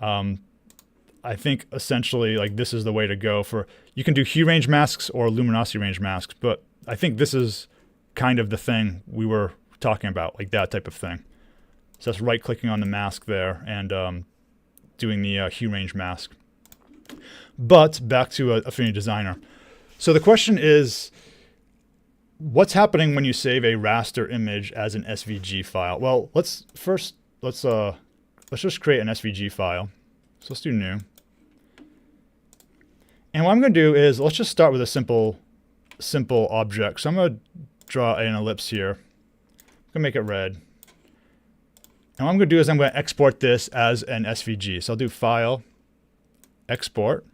I think essentially like this is the way to go for, you can do hue range masks or luminosity range masks, but I think this is kind of the thing we were talking about, like that type of thing. So that's right clicking on the mask there and doing the hue range mask. But back to Affinity Designer. So the question is, what's happening when you save a raster image as an SVG file? Well, let's just create an SVG file. So let's do new. And what I'm going to do is let's just start with a simple object. So I'm going to draw an ellipse here. I'm going to make it red. And what I'm going to do is I'm going to export this as an SVG. So I'll do File, Export,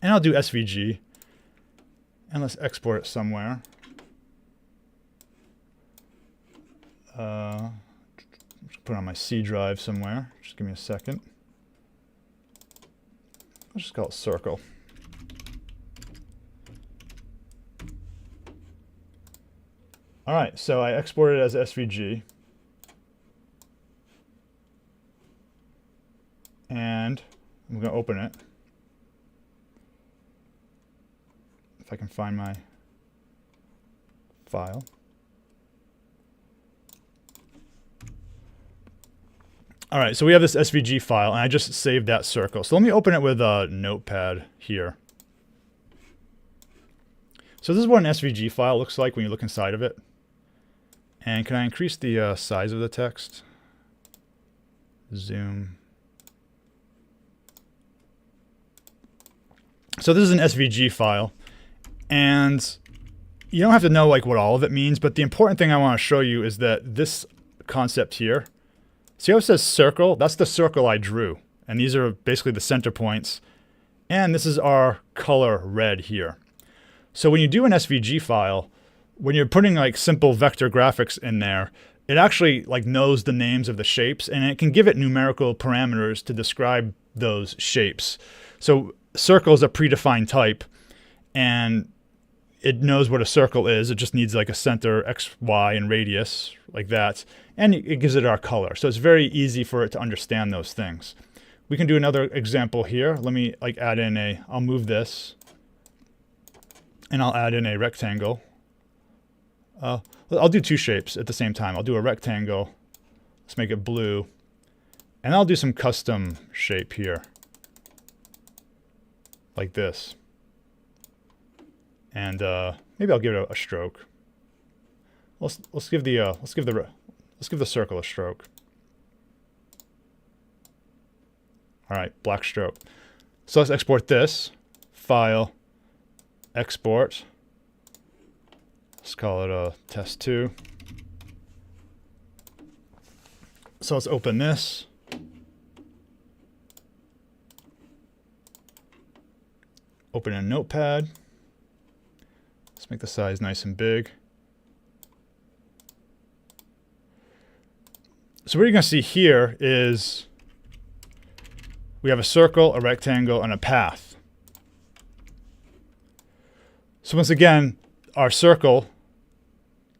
and I'll do SVG. And let's export it somewhere. Just put it on my C drive somewhere. Just give me a second. I'll just call it circle. All right, so I exported it as SVG. And I'm going to open it. If I can find my file. All right, so we have this SVG file, and I just saved that circle. So let me open it with a notepad here. So this is what an SVG file looks like when you look inside of it. And can I increase the size of the text? Zoom. So this is an SVG file, and you don't have to know like what all of it means, but the important thing I want to show you is that this concept here, see how it says circle? That's the circle I drew, and these are basically the center points, and this is our color red here. So when you do an SVG file, when you're putting like simple vector graphics in there, it actually like knows the names of the shapes, and it can give it numerical parameters to describe those shapes. So circle is a predefined type, and it knows what a circle is. It just needs like a center, X, Y, and radius, like that. And it gives it our color. So it's very easy for it to understand those things. We can do another example here. Let me like add in I'll move this, and I'll add in a rectangle. I'll do two shapes at the same time. I'll do a rectangle. Let's make it blue. And I'll do some custom shape here. Like this. And maybe I'll give it a stroke. Let's give the circle a stroke. All right, black stroke. So let's export this. File, export. Let's call it test 2. So let's open this. Open a notepad. Let's make the size nice and big. So what you're going to see here is we have a circle, a rectangle, and a path. So once again, our circle,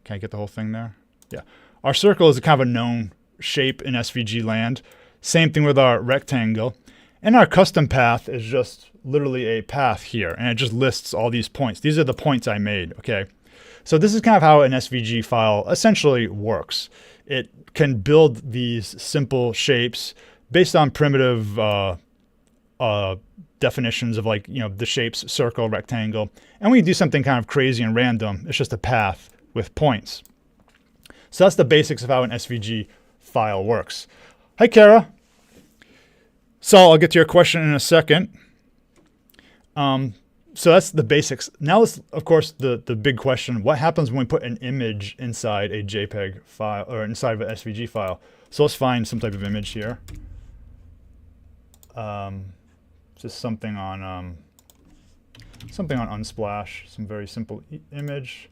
can I get the whole thing there? Yeah. Our circle is a kind of a known shape in SVG land. Same thing with our rectangle. And our custom path is just literally a path here, and it just lists all these points. These are the points I made, okay? So this is kind of how an SVG file essentially works. It can build these simple shapes based on primitive definitions of like, the shapes circle, rectangle. And when you do something kind of crazy and random, it's just a path with points. So that's the basics of how an SVG file works. Hi, Kara. So I'll get to your question in a second. So that's the basics. Now let's, of course, the big question, what happens when we put an image inside a JPEG file or inside of an SVG file? So let's find some type of image here. Just something on Unsplash, some very simple image.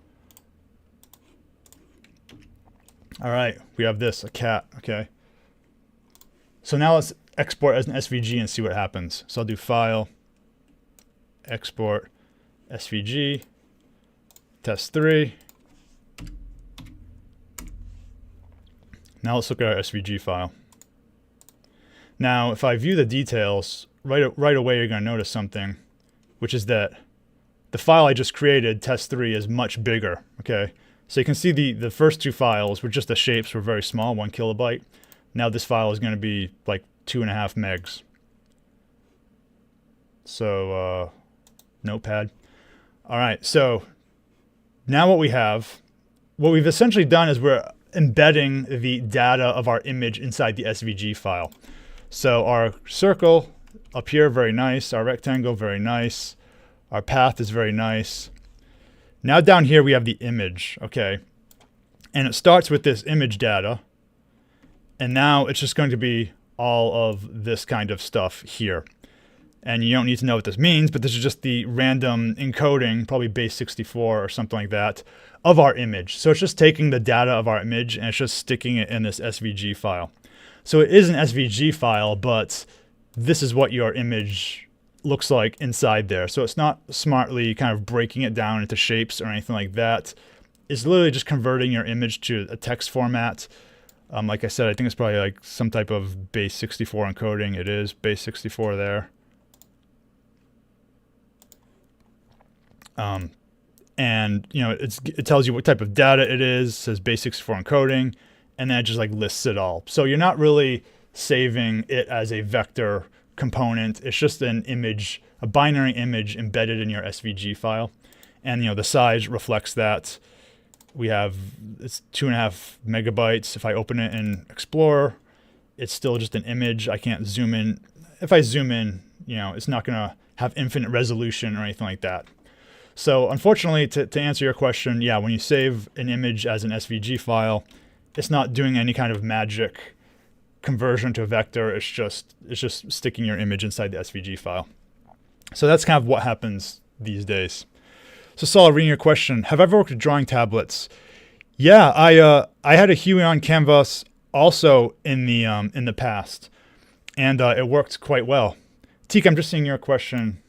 All right, we have this, a cat, okay. So now let's export as an SVG and see what happens. So I'll do File, Export, SVG, test3. Now let's look at our SVG file. Now, if I view the details, right away you're going to notice something, which is that the file I just created, test3, is much bigger. Okay, so you can see the first two files were just the shapes were very small, 1 kilobyte. Now this file is going to be like 2.5 megs. So Notepad. All right, so now what we've essentially done is we're embedding the data of our image inside the SVG file. So our circle up here, very nice. Our rectangle, very nice. Our path is very nice. Now down here we have the image, okay? And it starts with this image data. And now it's just going to be all of this kind of stuff here. And you don't need to know what this means, but this is just the random encoding, probably base 64 or something like that, of our image. So it's just taking the data of our image and it's just sticking it in this SVG file. So it is an SVG file, but this is what your image looks like inside there. So it's not smartly kind of breaking it down into shapes or anything like that. It's literally just converting your image to a text format. Like I said, I think it's probably like some type of base 64 encoding. It is base 64 there. And you know, it tells you what type of data it is, says base 64 encoding, and then it just like lists it all. So you're not really saving it as a vector component. It's just an image, a binary image embedded in your SVG file. And you know, the size reflects that. We have, it's 2.5 megabytes. If I open it in Explorer, it's still just an image. I can't zoom in. If I zoom in, you know, it's not gonna have infinite resolution or anything like that. So unfortunately, to answer your question, yeah, when you save an image as an SVG file, it's not doing any kind of magic conversion to a vector. It's just sticking your image inside the SVG file. So that's kind of what happens these days. So Saul, reading your question, have I ever worked with drawing tablets? Yeah, I had a Huey on Canvas also in the past, and it worked quite well. Teek, I'm just seeing your question.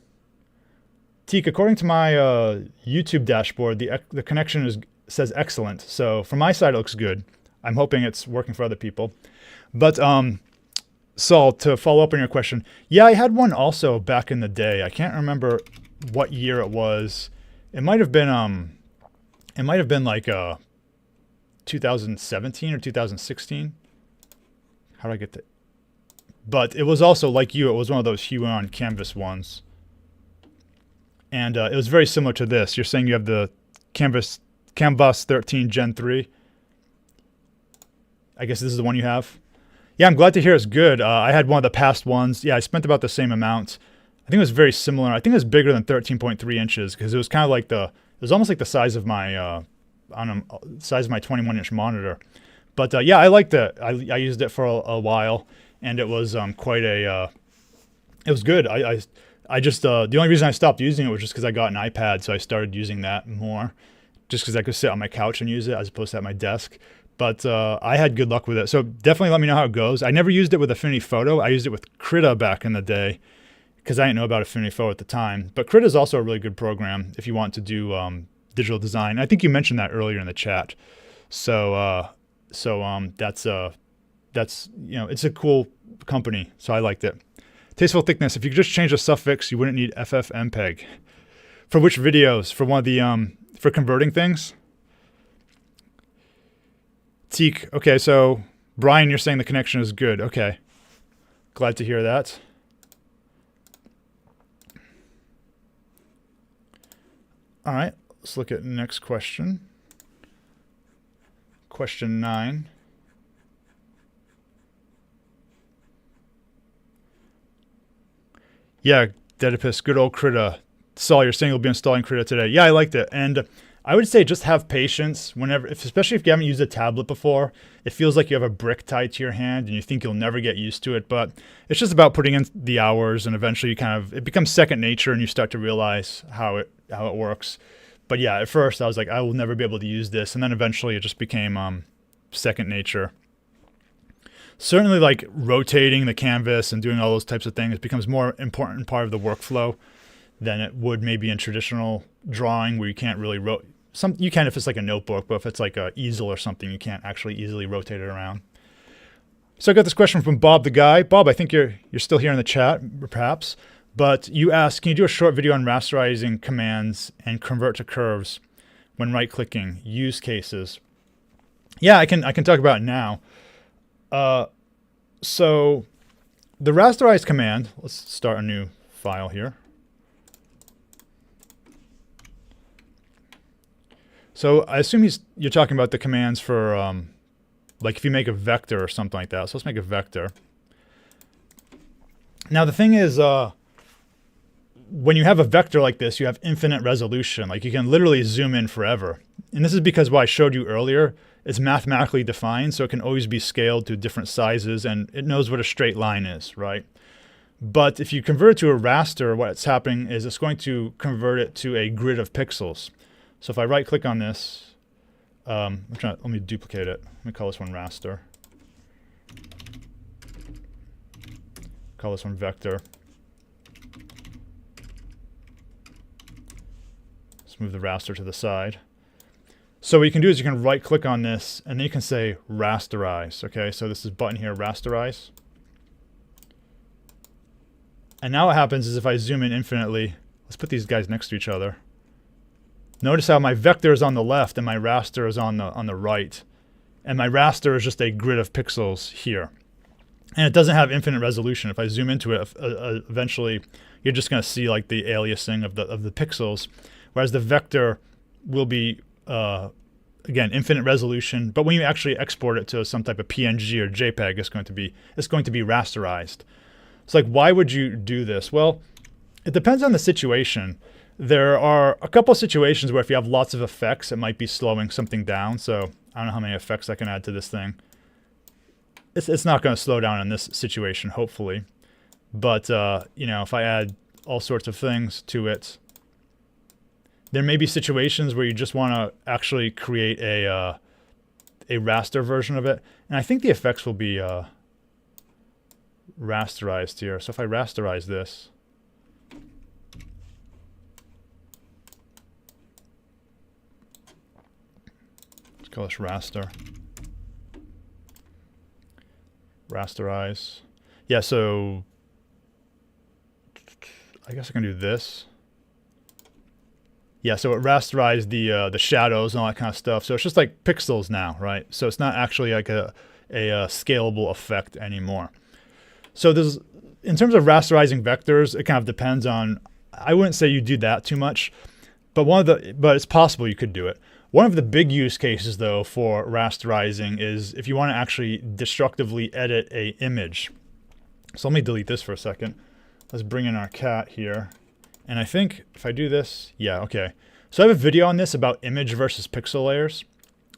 Teek, according to my YouTube dashboard, the connection says excellent. So from my side, it looks good. I'm hoping it's working for other people. But Saul, to follow up on your question, yeah, I had one also back in the day. I can't remember what year it was. It might have been like 2017 or 2016. How do I get that? But it was also like you. It was one of those Huey on Canvas ones. And it was very similar to this. You're saying you have the Canvas 13 Gen 3. I guess this is the one you have. Yeah, I'm glad to hear it's good. I had one of the past ones. Yeah, I spent about the same amount. I think it was very similar. I think it was bigger than 13.3 inches because it was kind of like it was almost like the size of my, size of my 21-inch monitor. But yeah, I liked it. I used it for a while, and it was quite a, it was good. I just, the only reason I stopped using it was just because I got an iPad, so I started using that more, just because I could sit on my couch and use it as opposed to at my desk. But I had good luck with it. So definitely let me know how it goes. I never used it with Affinity Photo. I used it with Krita back in the day because I didn't know about Affinity Photo at the time. But Krita is also a really good program if you want to do digital design. I think you mentioned that earlier in the chat. So that's you know, it's a cool company. So I liked it. Tasteful thickness. If you could just change the suffix, you wouldn't need FFmpeg. For which videos? For one of the for converting things. Teek. Okay, so Brian, you're saying the connection is good. Okay, glad to hear that. All right, let's look at the next question. Question 9. Yeah, Dedipus, good old Krita. Saul, you're saying you'll be installing Krita today. Yeah, I liked it. And I would say just have patience whenever, especially if you haven't used a tablet before. It feels like you have a brick tied to your hand and you think you'll never get used to it. But it's just about putting in the hours, and eventually it becomes second nature and you start to realize how it works. But yeah, at first I was like, I will never be able to use this. And then eventually it just became second nature. Certainly like rotating the canvas and doing all those types of things becomes more important part of the workflow than it would maybe in traditional drawing, where you can't really you can if it's like a notebook, but if it's like an easel or something, you can't actually easily rotate it around. So I got this question from Bob the Guy. Bob, I think you're still here in the chat, perhaps, but you asked, can you do a short video on rasterizing commands and convert to curves when right-clicking? Use cases. Yeah, I can talk about it now. So the rasterize command, let's start a new file here. So I assume you're talking about the commands for like if you make a vector or something like that. So let's make a vector. Now the thing is, when you have a vector like this, you have infinite resolution. Like you can literally zoom in forever. And this is because what I showed you earlier is mathematically defined, so it can always be scaled to different sizes, and it knows what a straight line is, right? But if you convert it to a raster, what's happening is it's going to convert it to a grid of pixels. So if I right click on this, let me duplicate it. Let me call this one raster. Call this one vector. Let's move the raster to the side. So what you can do is you can right click on this and then you can say rasterize. Okay, so this is button here, rasterize. And now what happens is if I zoom in infinitely, let's put these guys next to each other. Notice how my vector is on the left and my raster is on the right. And my raster is just a grid of pixels here. And it doesn't have infinite resolution. If I zoom into it, eventually you're just going to see like the aliasing of the pixels. Whereas the vector will be, again, infinite resolution. But when you actually export it to some type of PNG or JPEG, it's going to be rasterized. It's like, why would you do this? Well, it depends on the situation. There are a couple of situations where if you have lots of effects, it might be slowing something down. So I don't know how many effects I can add to this thing. It's not going to slow down in this situation, hopefully. But, you know, if I add all sorts of things to it, there may be situations where you just want to actually create a raster version of it. And I think the effects will be rasterized here. So if I rasterize this, let's call this raster. Rasterize. Yeah, so I guess I can do this. Yeah, so it rasterized the shadows and all that kind of stuff. So it's just like pixels now, right? So it's not actually like a scalable effect anymore. So there's, in terms of rasterizing vectors, it kind of depends on, I wouldn't say you do that too much, but but it's possible you could do it. One of the big use cases though for rasterizing is if you want to actually destructively edit a image. So let me delete this for a second. Let's bring in our cat here. And I think if I do this, yeah, okay. So I have a video on this about image versus pixel layers.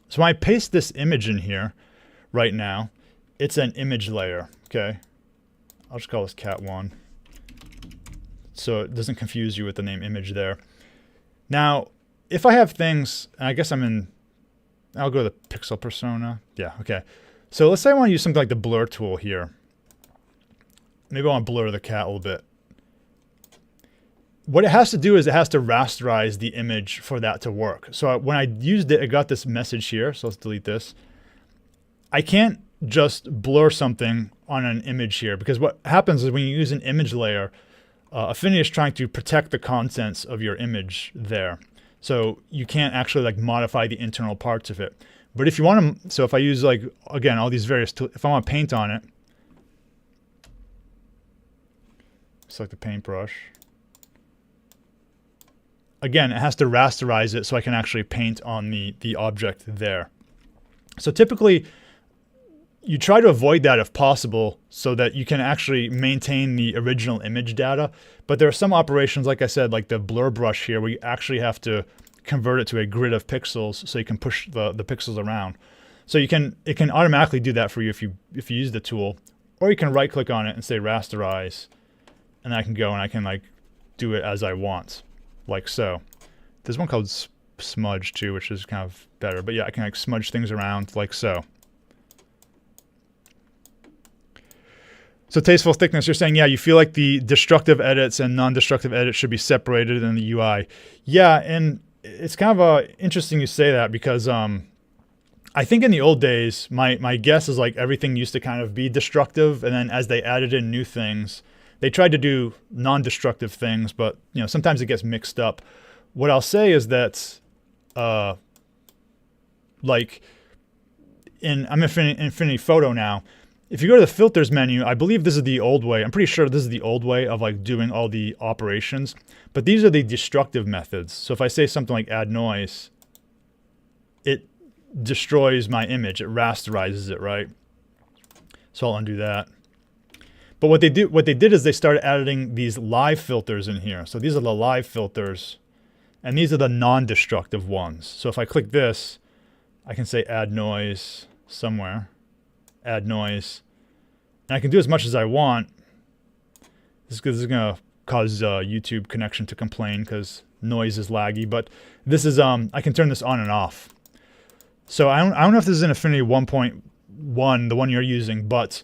So when I paste this image in here right now, it's an image layer, okay? I'll just call this cat1. So it doesn't confuse you with the name image there. Now, if I have things, and I guess I'll go to the pixel persona. Yeah, okay. So let's say I want to use something like the blur tool here. Maybe I want to blur the cat a little bit. What it has to do is it has to rasterize the image for that to work. So when I used it, I got this message here. So let's delete this. I can't just blur something on an image here, because what happens is when you use an image layer, Affinity is trying to protect the contents of your image there. So you can't actually like modify the internal parts of it. But if you want to, so if I use like, again, all these various tools, if I want to paint on it, select the paintbrush. Again, it has to rasterize it so I can actually paint on the object there. So typically, you try to avoid that if possible so that you can actually maintain the original image data. But there are some operations, like I said, like the blur brush here, where you actually have to convert it to a grid of pixels so you can push the pixels around. So it can automatically do that for you if you use the tool. Or you can right click on it and say rasterize. And I can go and I can like do it as I want. Like so. There's one called smudge too, which is kind of better. But yeah, I can like smudge things around like so. So tasteful thickness, you're saying, yeah, you feel like the destructive edits and non-destructive edits should be separated in the UI. Yeah, and it's kind of interesting you say that because I think in the old days, my guess is like everything used to kind of be destructive, and then as they added in new things, they tried to do non-destructive things, but sometimes it gets mixed up. What I'll say is that like I'm in Infinity Photo now. If you go to the filters menu, I believe this is the old way. I'm pretty sure this is the old way of like doing all the operations, but these are the destructive methods. So if I say something like add noise, it destroys my image. It rasterizes it, right? So I'll undo that. But what they did is they started adding these live filters in here. So these are the live filters, and these are the non-destructive ones. So if I click this, I can say add noise somewhere. Add noise, and I can do as much as I want. This is going to cause YouTube connection to complain because noise is laggy, but this is I can turn this on and off. So I don't know if this is in Affinity 1.1, the one you're using, but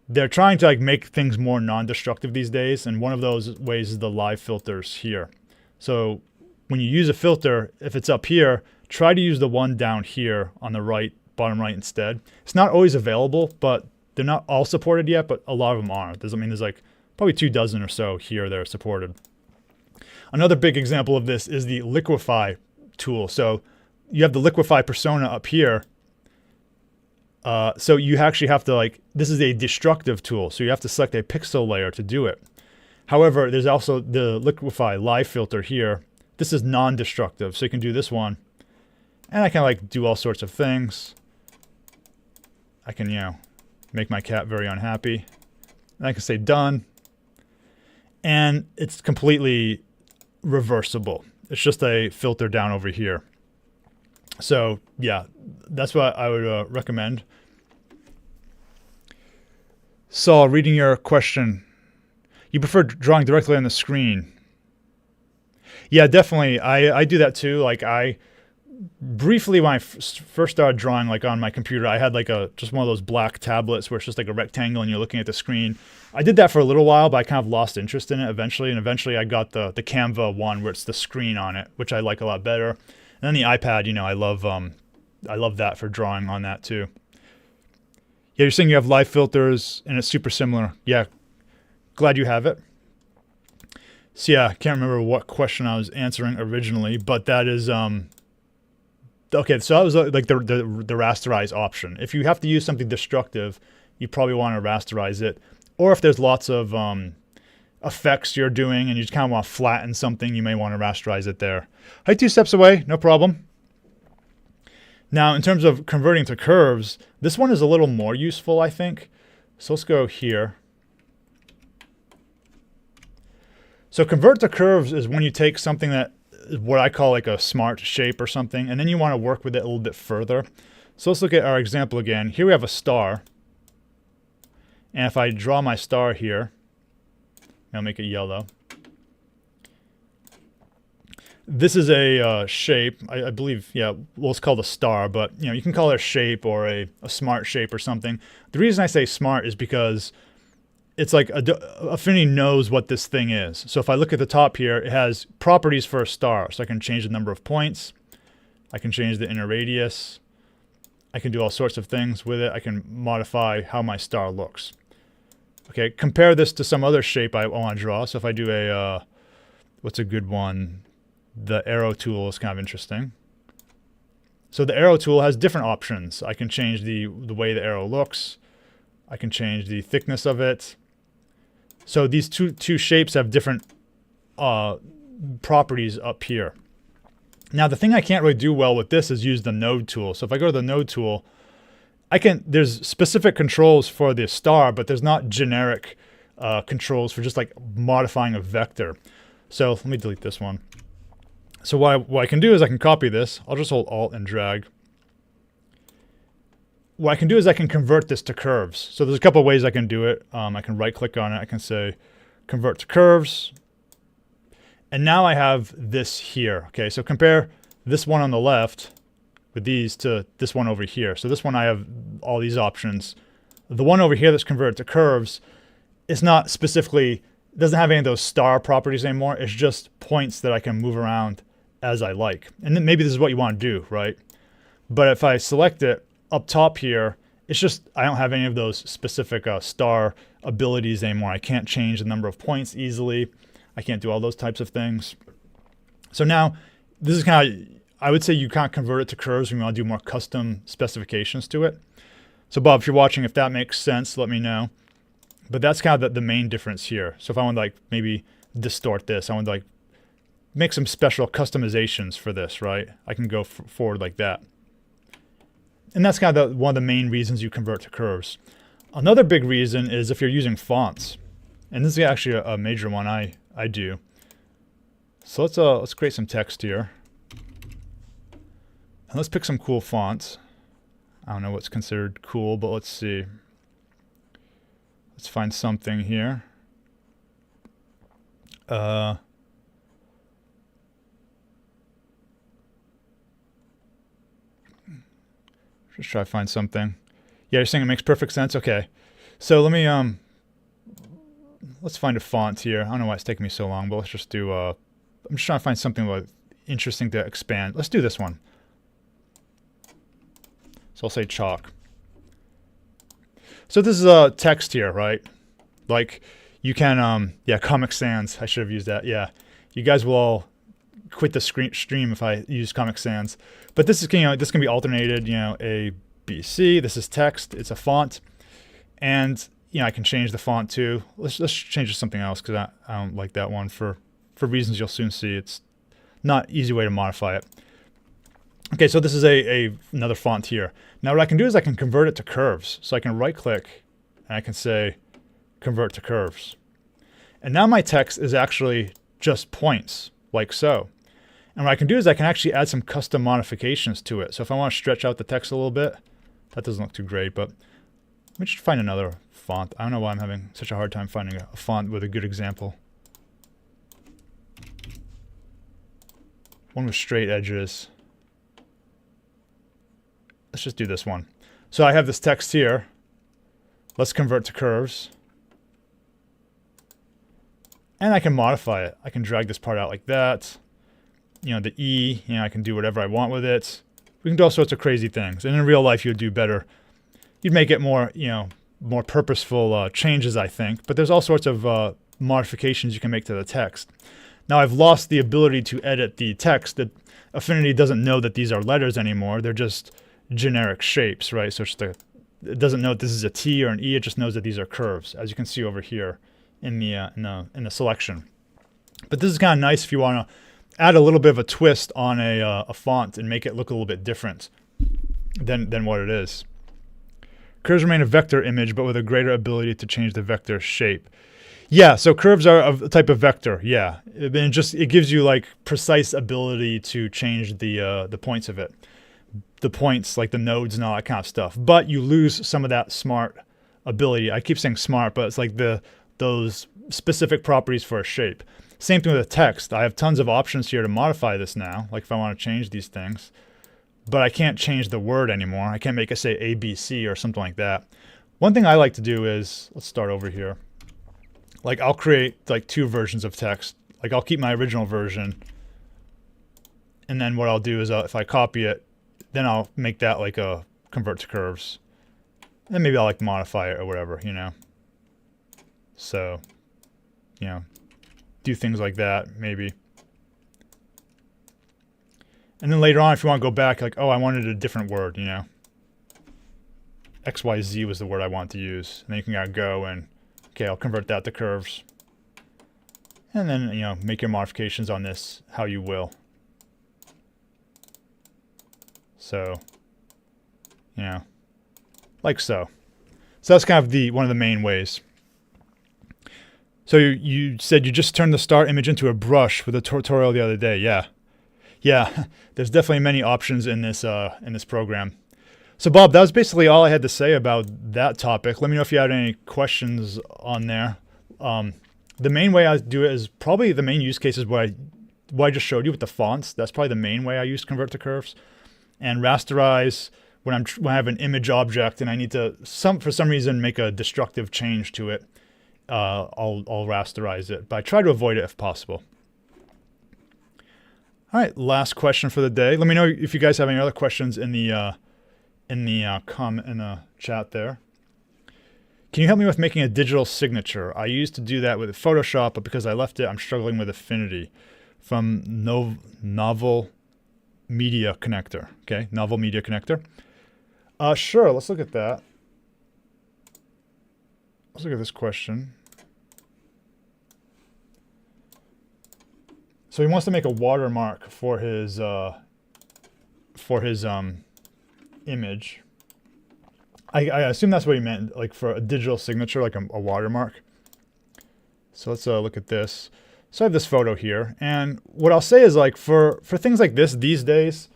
they're trying to like make things more non-destructive these days, and one of those ways is the live filters here. So when you use a filter, if it's up here, try to use the one down here on the right, bottom right instead. It's not always available, but they're not all supported yet, but a lot of them are. There's like probably 24 or so here that are supported. Another big example of this is the liquefy tool. So you have the liquefy persona up here. So you actually have to this is a destructive tool. So you have to select a pixel layer to do it. However, there's also the liquefy live filter here. This is non-destructive. So you can do this one. And I can do all sorts of things. I can, make my cat very unhappy. And I can say done. And it's completely reversible. It's just a filter down over here. So yeah, that's what I would recommend. Saul, reading your question. You prefer drawing directly on the screen? Yeah, definitely. I do that too. Briefly, when I first started drawing on my computer, I had just one of those black tablets where it's just like a rectangle and you're looking at the screen. I did that for a little while, but I kind of lost interest in it eventually. And eventually I got the Canva one where it's the screen on it, which I like a lot better. And then the iPad, I love that for drawing on that too. Yeah, you're saying you have live filters and it's super similar. Yeah, glad you have it. So yeah, I can't remember what question I was answering originally, but that is okay, so that was the rasterize option. If you have to use something destructive, you probably want to rasterize it. Or if there's lots of effects you're doing and you just kind of want to flatten something, you may want to rasterize it there. Height 2 steps away, no problem. Now, in terms of converting to curves, this one is a little more useful, I think. So let's go here. So convert to curves is when you take something that is what I call a smart shape or something, and then you want to work with it a little bit further. So let's look at our example again. Here we have a star. And if I draw my star here, I'll make it yellow. This is a shape, I believe, yeah, well, it's called a star, but you can call it a shape or a smart shape or something. The reason I say smart is because it's Affinity knows what this thing is. So if I look at the top here, it has properties for a star. So I can change the number of points. I can change the inner radius. I can do all sorts of things with it. I can modify how my star looks. Okay, compare this to some other shape I want to draw. So if I do a, what's a good one? The arrow tool is kind of interesting. So the arrow tool has different options. I can change the way the arrow looks. I can change the thickness of it. So these two shapes have different properties up here. Now the thing I can't really do well with this is use the node tool. So if I go to the node tool, there's specific controls for the star, but there's not generic controls for just modifying a vector. So let me delete this one. So what I can do is I can copy this. I'll just hold Alt and drag. What I can do is I can convert this to curves. So there's a couple of ways I can do it. I can right click on it. I can say convert to curves. And now I have this here. Okay, so compare this one on the left with these to this one over here. So this one I have all these options. The one over here that's converted to curves, it's not specifically, it doesn't have any of those star properties anymore. It's just points that I can move around as I like. And then maybe this is what you want to do, right? But if I select it up top here, it's just, I don't have any of those specific star abilities anymore. I can't change the number of points easily. I can't do all those types of things. So now, this is kind of, I would say you can't convert it to curves when you want to do more custom specifications to it. So Bob, if you're watching, if that makes sense, let me know. But that's kind of the main difference here. So if I want to like maybe distort this, I want to like make some special customizations for this, right? I can go forward like that. And that's kind of one of the main reasons you convert to curves. Another big reason is if you're using fonts. And this is actually a major one I do. So let's create some text here. And let's pick some cool fonts. I don't know what's considered cool, but let's see. Let's find something here. Just try to find something. Yeah, you're saying it makes perfect sense? Okay. So let me, let's find a font here. I don't know why it's taking me so long, but let's just do, I'm just trying to find something interesting to expand. Let's do this one. So I'll say chalk. So this is text here, right? Like you can, yeah, Comic Sans. I should have used that. Yeah. You guys will all quit the stream if I use Comic Sans. But this is, this can be alternated, A, B, C. This is text. It's a font. And, I can change the font too. Let's change it to something else because I don't like that one for reasons you'll soon see. It's not an easy way to modify it. Okay, so this is another font here. Now what I can do is I can convert it to curves. So I can right click and I can say convert to curves. And now my text is actually just points, like so. And what I can do is I can actually add some custom modifications to it. So if I want to stretch out the text a little bit, that doesn't look too great, but let me just find another font. I don't know why I'm having such a hard time finding a font with a good example. One with straight edges. Let's just do this one. So I have this text here. Let's convert to curves. And I can modify it. I can drag this part out like that. The E, I can do whatever I want with it. We can do all sorts of crazy things. And in real life, you'd do better. You'd make it more, more purposeful changes, I think. But there's all sorts of modifications you can make to the text. Now I've lost the ability to edit the text. That Affinity doesn't know that these are letters anymore. They're just generic shapes, right? So it doesn't know that this is a T or an E. It just knows that these are curves, as you can see over here in the selection. But this is kind of nice if you want to add a little bit of a twist on a font and make it look a little bit different than what it is. Curves remain a vector image, but with a greater ability to change the vector shape. Yeah, so curves are a type of vector. Yeah, it gives you like precise ability to change the points of it, the points like the nodes and all that kind of stuff. But you lose some of that smart ability. I keep saying smart, but it's like those specific properties for a shape. Same thing with the text. I have tons of options here to modify this now, like if I want to change these things. But I can't change the word anymore. I can't make it say ABC or something like that. One thing I like to do is, let's start over here. Like I'll create like two versions of text. Like I'll keep my original version. And then what I'll do is if I copy it, then I'll make that like a convert to curves. And maybe I'll like modify it or whatever, So, do things like that, maybe. And then later on, if you want to go back, like, oh, I wanted a different word, XYZ was the word I want to use. And then you can kind of go and, okay, I'll convert that to curves. And then, make your modifications on this how you will. So, like so. So that's kind of one of the main ways. So you said you just turned the star image into a brush with a tutorial the other day. Yeah. Yeah, there's definitely many options in this program. So Bob, that was basically all I had to say about that topic. Let me know if you had any questions on there. The main way I do it is probably the main use case is what I just showed you with the fonts. That's probably the main way I use convert to curves. And rasterize when I have an image object and I need to for some reason make a destructive change to it I'll rasterize it. But I try to avoid it if possible. All right, last question for the day. Let me know if you guys have any other questions in the chat there. Can you help me with making a digital signature? I used to do that with Photoshop, but because I left it, I'm struggling with Affinity. From Novel Media Connector. Okay, Novel Media Connector. Sure, let's look at that. Let's look at this question. So he wants to make a watermark for his image. I assume that's what he meant, like for a digital signature, like a watermark. So let's look at this. So I have this photo here, and what I'll say is, like, for things like this these days,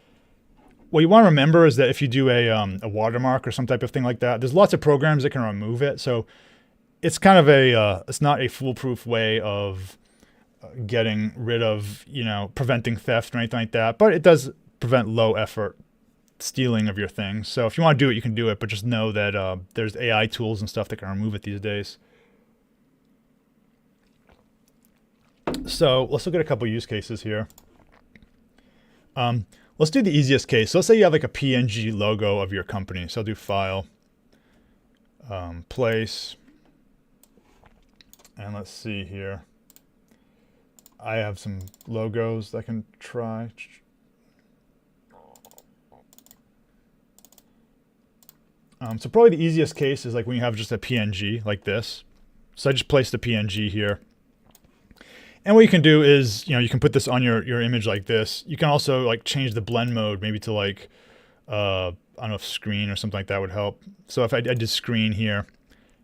what you want to remember is that if you do a watermark or some type of thing like that, there's lots of programs that can remove it. So it's kind of it's not a foolproof way of getting rid of, preventing theft or anything like that, but it does prevent low effort stealing of your things. So if you want to do it, you can do it, but just know that there's AI tools and stuff that can remove it these days. So let's look at a couple use cases here. Let's do the easiest case. So let's say you have like a PNG logo of your company. So I'll do File, Place, and let's see here. I have some logos that I can try. So probably the easiest case is like when you have just a PNG like this. So I just placed the PNG here. And what you can do is, you can put this on your image like this. You can also like change the blend mode maybe to like, I don't know if screen or something like that would help. So if I did screen here,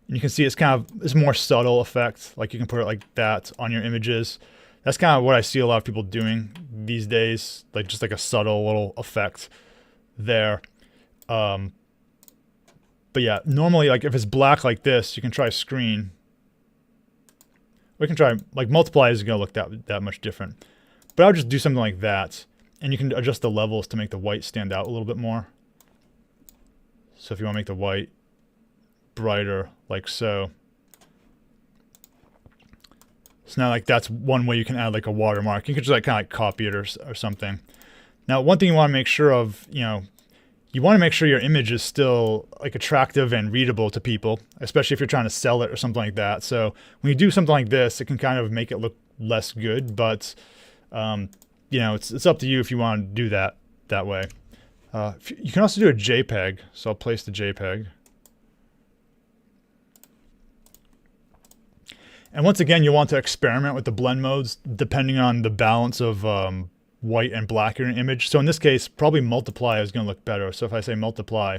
and you can see it's more subtle effect. Like you can put it like that on your images. That's kind of what I see a lot of people doing these days, like just like a subtle little effect there. But yeah, normally like if it's black like this, you can try screen. We can try, like multiply isn't going to look that much different. But I'll just do something like that. And you can adjust the levels to make the white stand out a little bit more. So if you want to make the white brighter, like so. So now like that's one way you can add like a watermark. You can just like kind of like copy it or something. Now one thing you want to make sure of, you want to make sure your image is still like attractive and readable to people, especially if you're trying to sell it or something like that. So when you do something like this, it can kind of make it look less good, but it's up to you if you want to do that way. You can also do a JPEG. So I'll place the JPEG. And once again, you want to experiment with the blend modes depending on the balance of white and black in your image. So in this case, probably multiply is going to look better. So if I say multiply,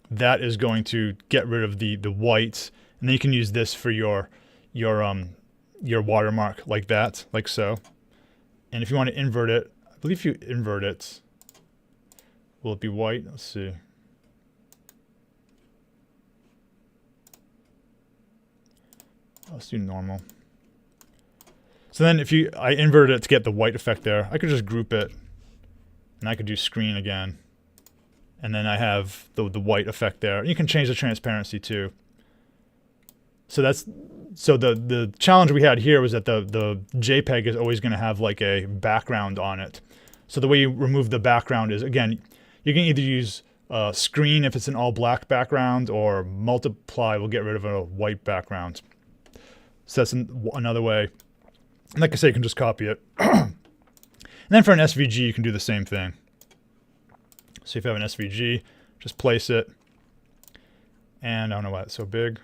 that is going to get rid of the white, and then you can use this for your watermark like that, like so. And if you want to invert it, I believe if you invert it, will it be white? Let's see. Let's do normal. So then if I invert it to get the white effect there, I could just group it, and I could do screen again. And then I have the white effect there. You can change the transparency too. So the challenge we had here was that the JPEG is always going to have like a background on it. So the way you remove the background is, again, you can either use screen if it's an all black background, or multiply will get rid of a white background. So that's another way. And like I say, you can just copy it. And then for an SVG, you can do the same thing. So if you have an SVG, just place it. And I don't know why it's so big.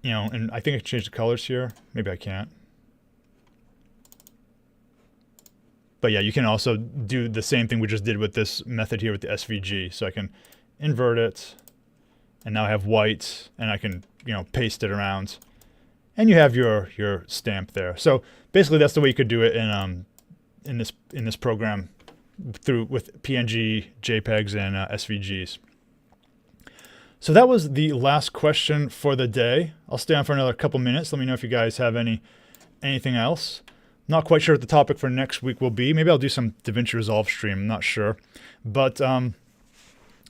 And I think I can change the colors here. Maybe I can't. But yeah, you can also do the same thing we just did with this method here with the SVG. So I can invert it. And now I have white, and I can, paste it around. And you have your stamp there. So basically that's the way you could do it in this program with PNG, JPEGs, and SVGs. So that was the last question for the day. I'll stay on for another couple minutes. Let me know if you guys have anything else. Not quite sure what the topic for next week will be. Maybe I'll do some DaVinci Resolve stream. I'm not sure. But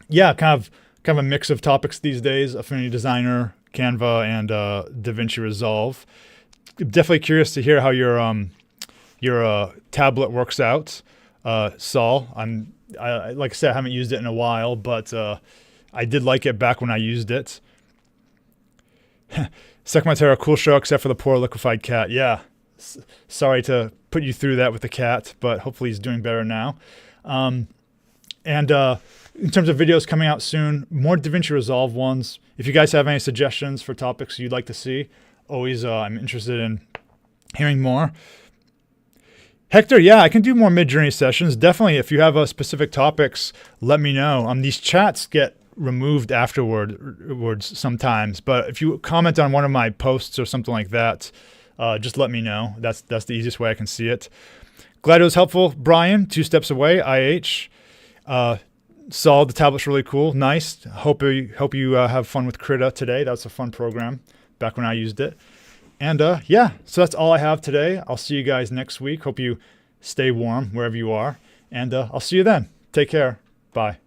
yeah, kind of kind of a mix of topics these days: Affinity Designer, Canva, and DaVinci Resolve. Definitely curious to hear how your tablet works out, Saul. Like I said, I haven't used it in a while, but I did like it back when I used it. Secmatera, cool show, except for the poor liquefied cat. Yeah, sorry to put you through that with the cat, but hopefully he's doing better now. And in terms of videos coming out soon, more DaVinci Resolve ones. If you guys have any suggestions for topics you'd like to see, always I'm interested in hearing more. Hector, yeah, I can do more Midjourney sessions. Definitely, if you have specific topics, let me know. These chats get removed afterwards sometimes, but if you comment on one of my posts or something like that, just let me know. That's the easiest way I can see it. Glad it was helpful. Brian, 2 steps away, IH. Saul, the tablet's really cool. Nice. Hope you have fun with Krita today. That was a fun program back when I used it. And yeah, so that's all I have today. I'll see you guys next week. Hope you stay warm wherever you are. And I'll see you then. Take care. Bye.